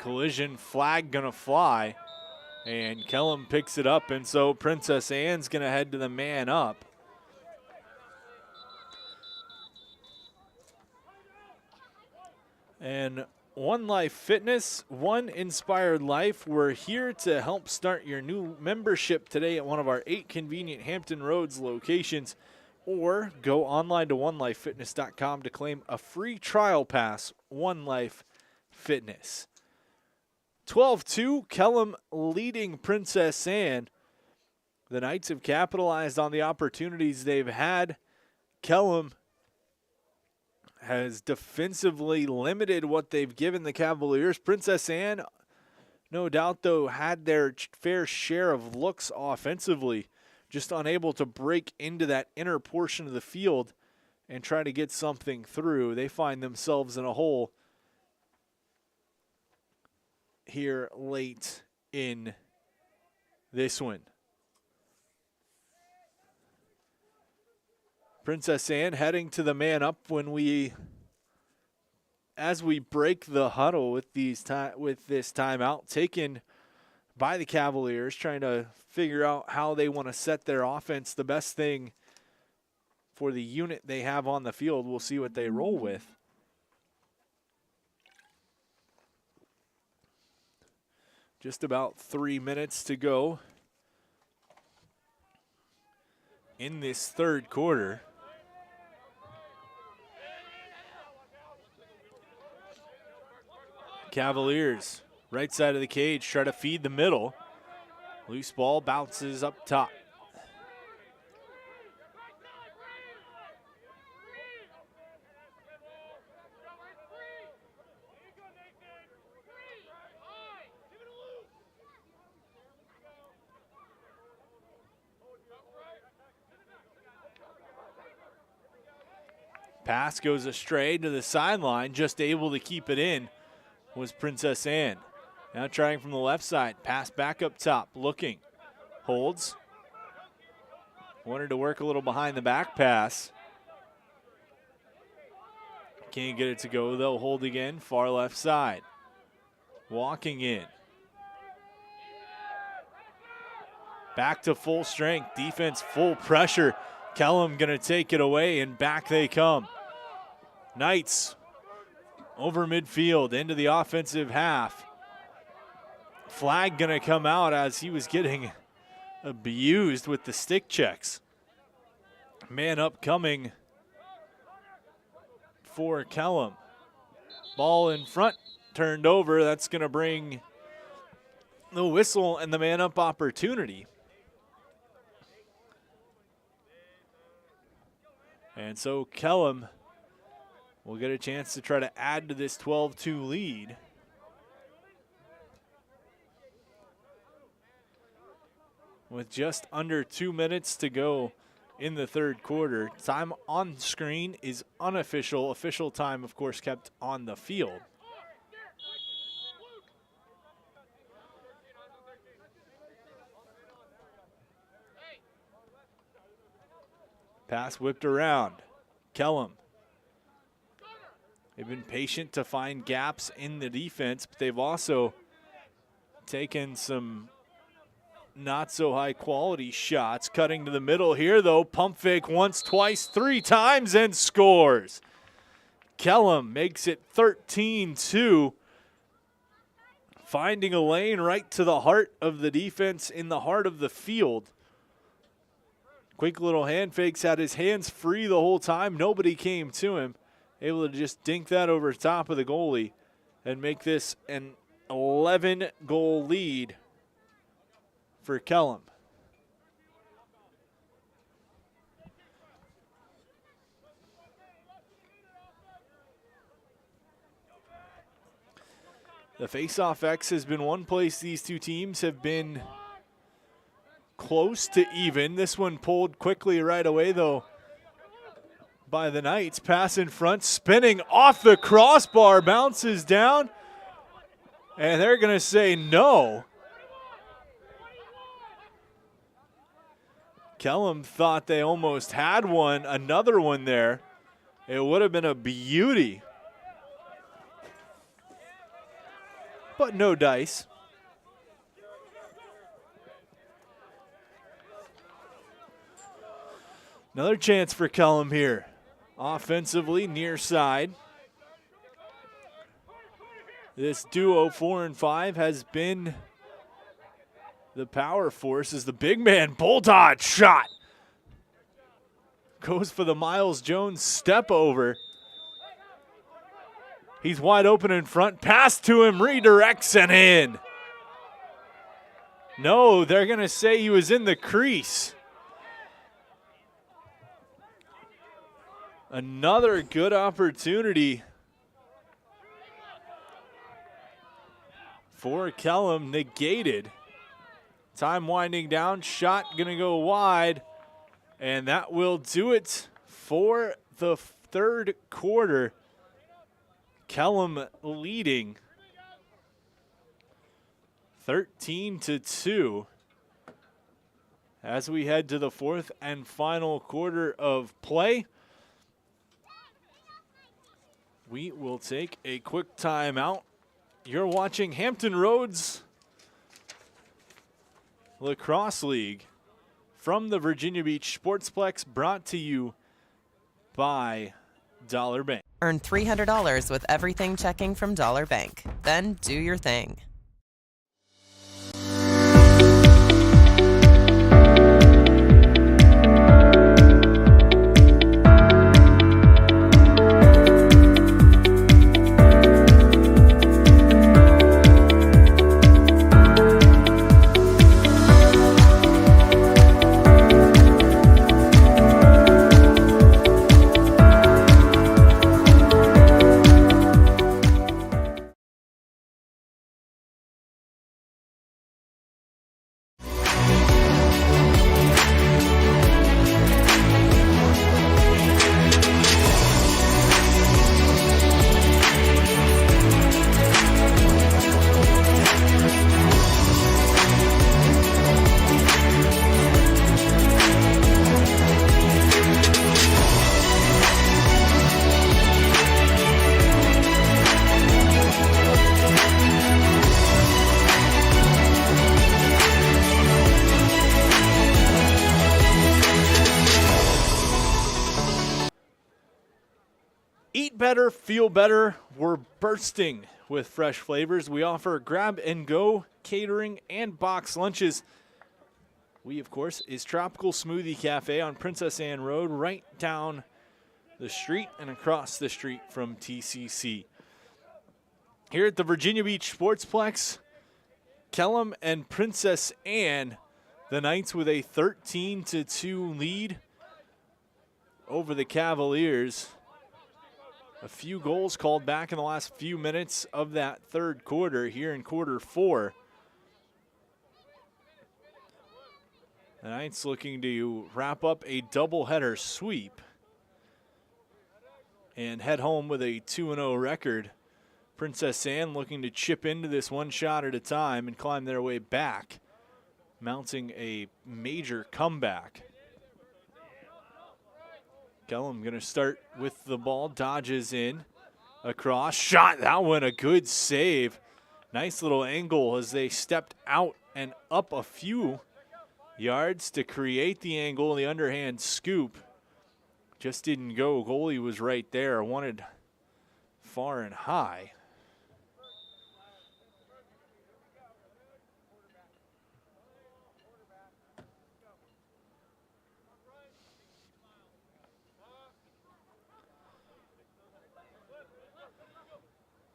Collision flag gonna fly, and Kellam picks it up, and so Princess Anne's gonna head to the man up. And One Life Fitness, one inspired life. We're here to help start your new membership today at one of our 8 convenient Hampton Roads locations, or go online to onelifefitness.com to claim a free trial pass. One Life Fitness. 12-2, Kellam leading Princess Anne. The Knights have capitalized on the opportunities they've had. Kellam has defensively limited what they've given the Cavaliers. Princess Anne, no doubt, though, had their fair share of looks offensively, just unable to break into that inner portion of the field and try to get something through. They find themselves in a hole here late in this one. Princess Anne heading to the man up as we break the huddle with this timeout taken by the Cavaliers, trying to figure out how they want to set their offense the best thing for the unit they have on the field. We'll see what they roll with. Just about 3 minutes to go in this third quarter. Cavaliers, right side of the cage, try to feed the middle. Loose ball bounces up top. Pass goes astray to the sideline, just able to keep it in was Princess Anne. Now trying from the left side, pass back up top, looking, holds. Wanted to work a little behind the back pass. Can't get it to go though, hold again, far left side. Walking in. Back to full strength, defense full pressure. Kellam gonna take it away and back they come. Knights over midfield into the offensive half. Flag gonna come out as he was getting abused with the stick checks. Man up coming for Kellam. Ball in front, turned over. That's gonna bring the whistle and the man up opportunity. And so Kellam will get a chance to try to add to this 12-2 lead. With just under 2 minutes to go in the third quarter. Time on screen is unofficial. Official time, of course, kept on the field. Pass whipped around. Kellam. They've been patient to find gaps in the defense, but they've also taken some not so high quality shots. Cutting to the middle here though, pump fake once, twice, 3 times and scores. Kellam makes it 13-2. Finding a lane right to the heart of the defense in the heart of the field. Quick little hand fakes, had his hands free the whole time. Nobody came to him. Able to just dink that over top of the goalie and make this an 11-goal lead for Kellam. The face-off X has been one place these two teams have been close to even. This one pulled quickly right away, though, by the Knights. Pass in front, spinning off the crossbar, bounces down, and they're going to say no. Kellam thought they almost had one, another one there. It would have been a beauty. But no dice. Another chance for Kellam here. Offensively, near side. This duo, 4 and 5, has been the power force as the big man bulldog shot. Goes for the Miles Jones step over. He's wide open in front. Pass to him, redirects and in. No, they're going to say he was in the crease. Another good opportunity for Kellam, negated. Time winding down, shot gonna go wide, and that will do it for the third quarter. Kellam leading 13-2 as we head to the fourth and final quarter of play. We will take a quick timeout. You're watching Hampton Roads Lacrosse League from the Virginia Beach Sportsplex, brought to you by Dollar Bank. Earn $300 with everything checking from Dollar Bank. Then do your thing. Eat better, feel better. We're bursting with fresh flavors. We offer grab-and-go catering and box lunches. We, of course, is Tropical Smoothie Cafe on Princess Anne Road, right down the street and across the street from TCC. Here at the Virginia Beach Sportsplex, Kellam and Princess Anne, the Knights with a 13-2 lead over the Cavaliers. A few goals called back in the last few minutes of that third quarter here in quarter four. The Knights looking to wrap up a doubleheader sweep and head home with a 2-0 record. Princess Anne looking to chip into this one shot at a time and climb their way back, mounting a major comeback. Kellam going to start with the ball, dodges in, across, shot, that one a good save. Nice little angle as they stepped out and up a few yards to create the angle, the underhand scoop. Just didn't go, goalie was right there, wanted far and high.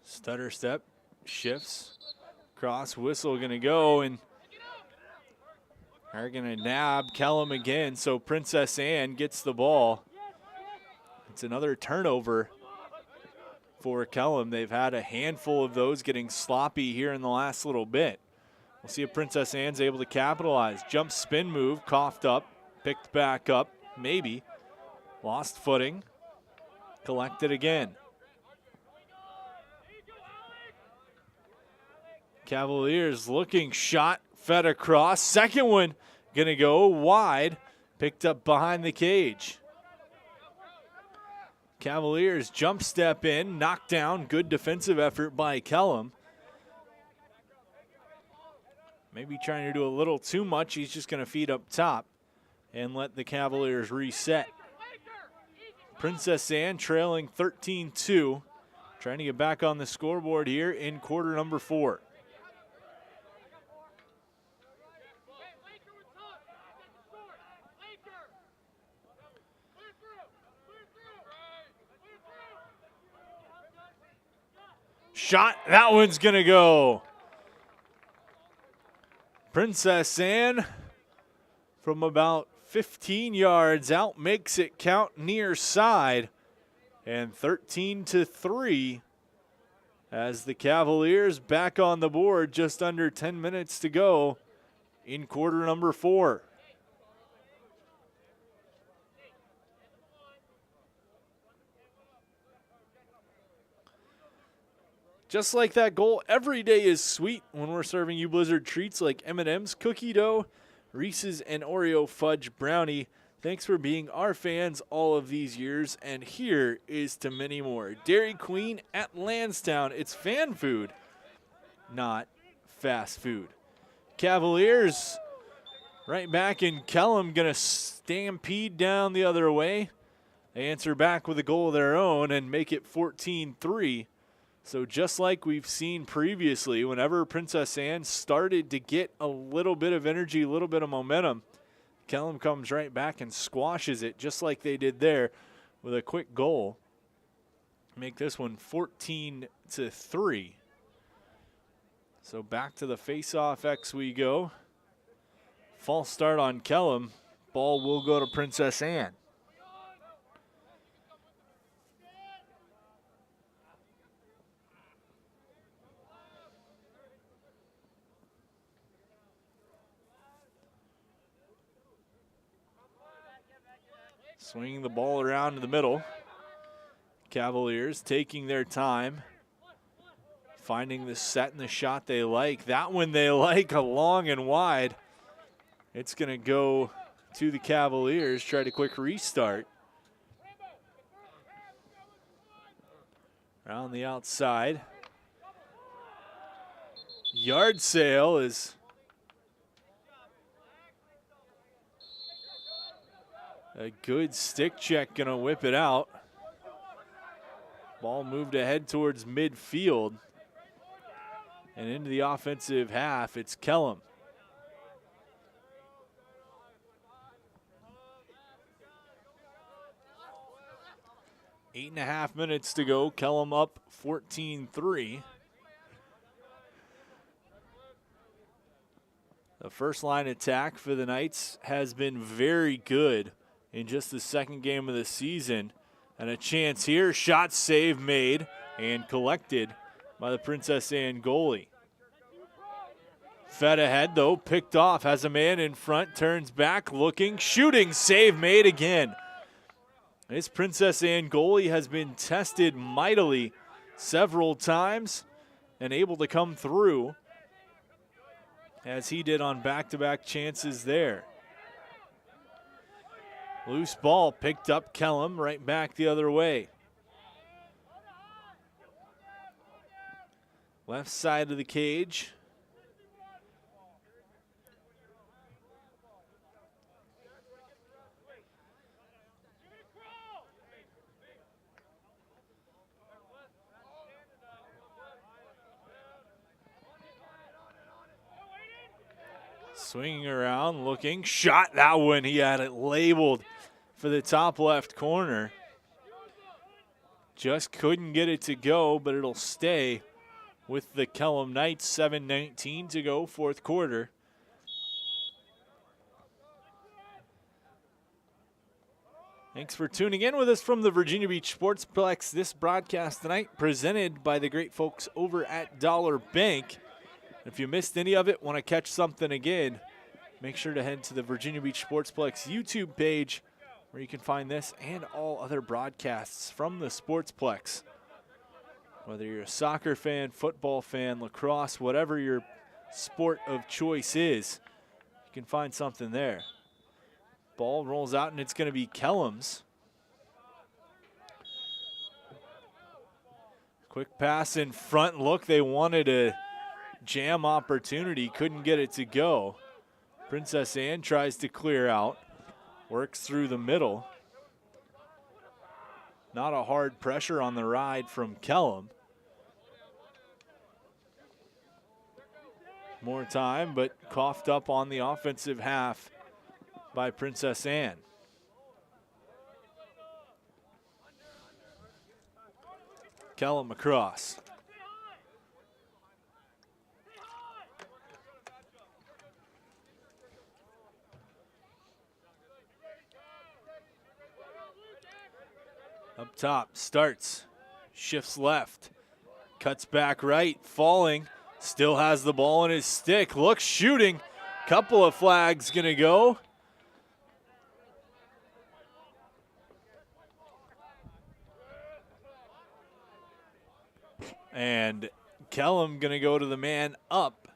Stutter step, shifts, cross, whistle going to go, and they're going to nab Kellam again, so Princess Anne gets the ball. It's another turnover for Kellam. They've had a handful of those getting sloppy here in the last little bit. We'll see if Princess Anne's able to capitalize. Jump spin move, coughed up, picked back up, maybe. Lost footing, collected again. Cavaliers looking, shot, fed across. Second one gonna go wide, picked up behind the cage. Cavaliers jump step in, knocked down, good defensive effort by Kellam. Maybe trying to do a little too much. He's just gonna feed up top and let the Cavaliers reset. Princess Anne trailing 13-2, trying to get back on the scoreboard here in quarter number 4. Shot, that one's gonna go. Princess Anne from about 15 yards out makes it count near side, and 13-3 as the Cavaliers back on the board, just under 10 minutes to go in quarter number 4. Just like that goal, every day is sweet when we're serving you Blizzard treats like M&M's, cookie dough, Reese's, and Oreo fudge brownie. Thanks for being our fans all of these years, and here is to many more. Dairy Queen at Lansdowne. It's fan food, not fast food. Cavaliers right back in Kellam, gonna stampede down the other way. They answer back with a goal of their own and make it 14-3. So just like we've seen previously, whenever Princess Anne started to get a little bit of energy, a little bit of momentum, Kellam comes right back and squashes it just like they did there with a quick goal. Make this one 14-3. So back to the face-off X we go. False start on Kellam. Ball will go to Princess Anne. Swinging the ball around in the middle. Cavaliers taking their time, finding the set and the shot they like. That one they like, a long and wide. It's going to go to the Cavaliers. Try to quick restart. Around the outside. Yard sale is a good stick check, gonna whip it out. Ball moved ahead towards midfield. And into the offensive half, it's Kellam. Eight and a half minutes to go. Kellam up 14-3. The first line attack for the Knights has been very good in just the second game of the season. And a chance here, shot save made and collected by the Princess Anne goalie. Fed ahead though, picked off, has a man in front, turns back, looking, shooting, save made again. This Princess Anne goalie has been tested mightily several times and able to come through as he did on back-to-back chances there. Loose ball picked up Kellam, right back the other way. Left side of the cage. Swinging around, looking, shot that one. He had it labeled for the top left corner. Just couldn't get it to go, but it'll stay with the Kellam Knights. 7:19 to go, fourth quarter. Thanks for tuning in with us from the Virginia Beach Sportsplex. This broadcast tonight presented by the great folks over at Dollar Bank. If you missed any of it, want to catch something again, make sure to head to the Virginia Beach Sportsplex YouTube page where you can find this and all other broadcasts from the Sportsplex. Whether you're a soccer fan, football fan, lacrosse, whatever your sport of choice is, you can find something there. Ball rolls out, and it's going to be Kellam's. Quick pass in front. Look, they wanted a jam opportunity. Couldn't get it to go. Princess Anne tries to clear out. Works through the middle. Not a hard pressure on the ride from Kellam. More time, but coughed up on the offensive half by Princess Anne. Kellam across. Up top, starts, shifts left, cuts back right, falling, still has the ball in his stick, looks shooting, couple of flags gonna go. And Kellam going to go to the man up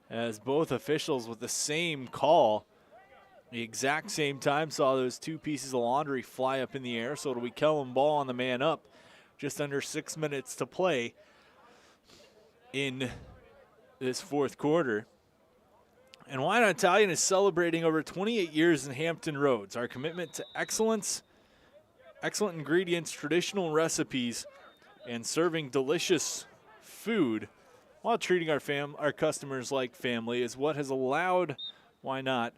as both officials with the same call. The exact same time saw those two pieces of laundry fly up in the air. So it'll be Kellam ball on the man up. Just under 6 minutes to play in this fourth quarter. And Wine Italian is celebrating over 28 years in Hampton Roads. Our commitment to excellence, excellent ingredients, traditional recipes, and serving delicious food while treating our customers like family is what has allowed Why Not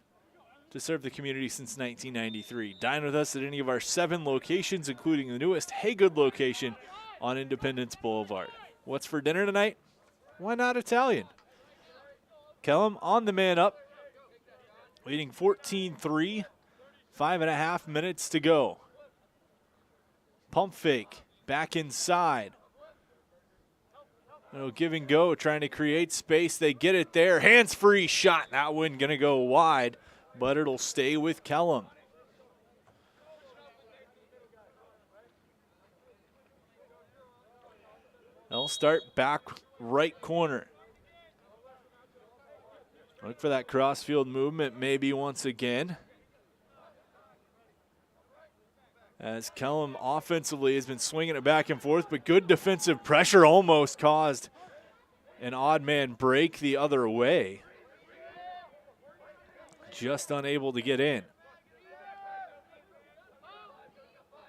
to serve the community since 1993. Dine with us at any of our 7 locations, including the newest Haygood location on Independence Boulevard. What's for dinner tonight? Why Not Italian? Kellam on the man up, leading 14-3, 5.5 minutes to go. Pump fake. Back inside. Give and go, trying to create space. They get it there. Hands-free shot. That one going to go wide, but it'll stay with Kellam. They'll start back right corner. Look for that cross-field movement maybe once again. As Kellam offensively has been swinging it back and forth, but good defensive pressure almost caused an odd man break the other way. Just unable to get in.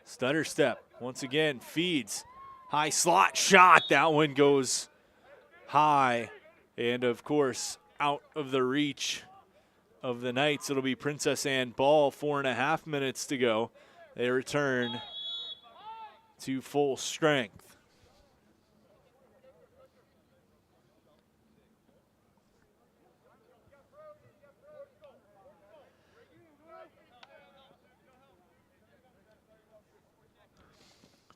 Stutter step, once again, feeds. High slot shot, that one goes high. And of course, out of the reach of the Knights. It'll be Princess Anne ball, 4.5 minutes to go. They return to full strength.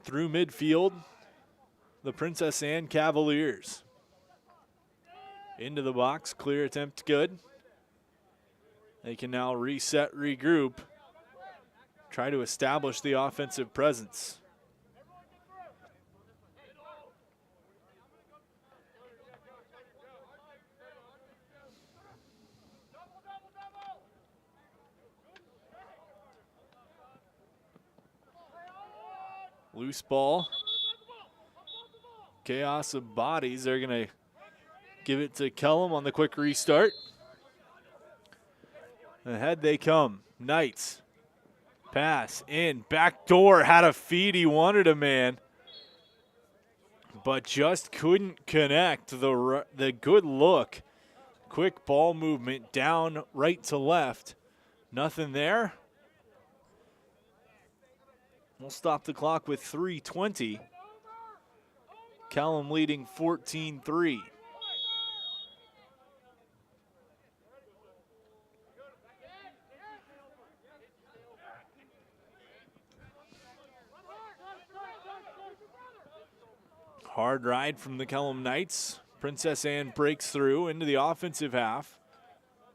Through midfield, the Princess Anne Cavaliers. Into the box, clear attempt good. They can now reset, regroup. Try to establish the offensive presence. Loose ball. Chaos of bodies. They're going to give it to Kellam on the quick restart. Ahead they come. Knights. Pass in, back door, had a feed, he wanted a man, but just couldn't connect. The good look, quick ball movement down right to left, nothing there. We'll stop the clock with 3:20. Kellam leading 14-3. Hard ride from the Kellam Knights. Princess Anne breaks through into the offensive half.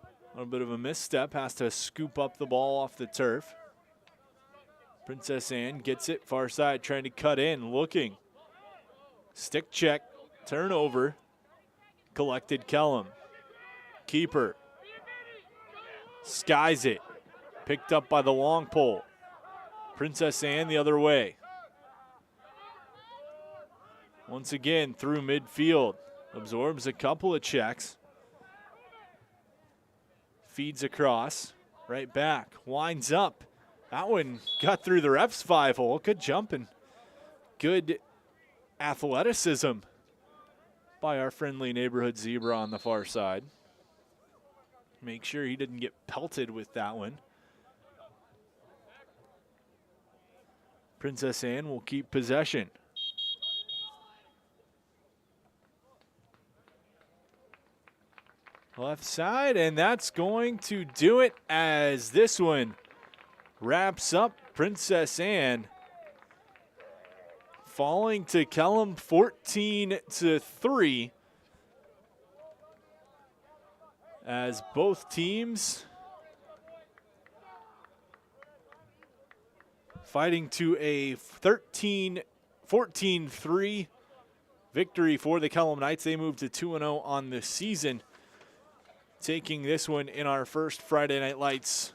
A little bit of a misstep, has to scoop up the ball off the turf. Princess Anne gets it far side, trying to cut in, looking. Stick check, turnover. Collected Kellam. Keeper. Skies it. Picked up by the long pole. Princess Anne the other way. Once again through midfield. Absorbs a couple of checks. Feeds across. Right back. Winds up. That one got through the ref's 5-hole. Good jumping. Good athleticism by our friendly neighborhood zebra on the far side. Make sure he didn't get pelted with that one. Princess Anne will keep possession. Left side, and that's going to do it as this one wraps up. Princess Anne falling to Kellam 14-3. As both teams fighting to a 14-3 victory for the Kellam Knights. They move to 2-0 on the season. Taking this one in our first Friday Night Lights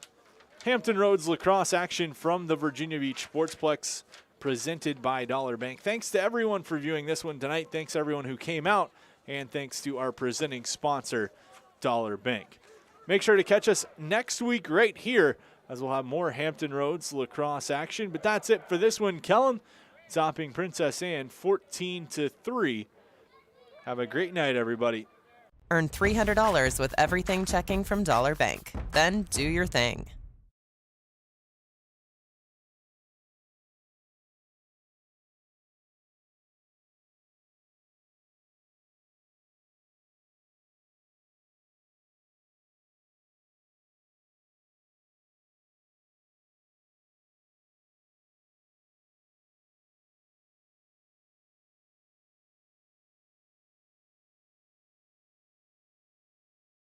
Hampton Roads lacrosse action from the Virginia Beach Sportsplex, presented by Dollar Bank. Thanks to everyone for viewing this one tonight. Thanks to everyone who came out, and thanks to our presenting sponsor, Dollar Bank. Make sure to catch us next week right here, as we'll have more Hampton Roads lacrosse action. But that's it for this one. Kellam topping Princess Anne 14-3. Have a great night, everybody. Earn $300 with everything checking from Dollar Bank. Then do your thing.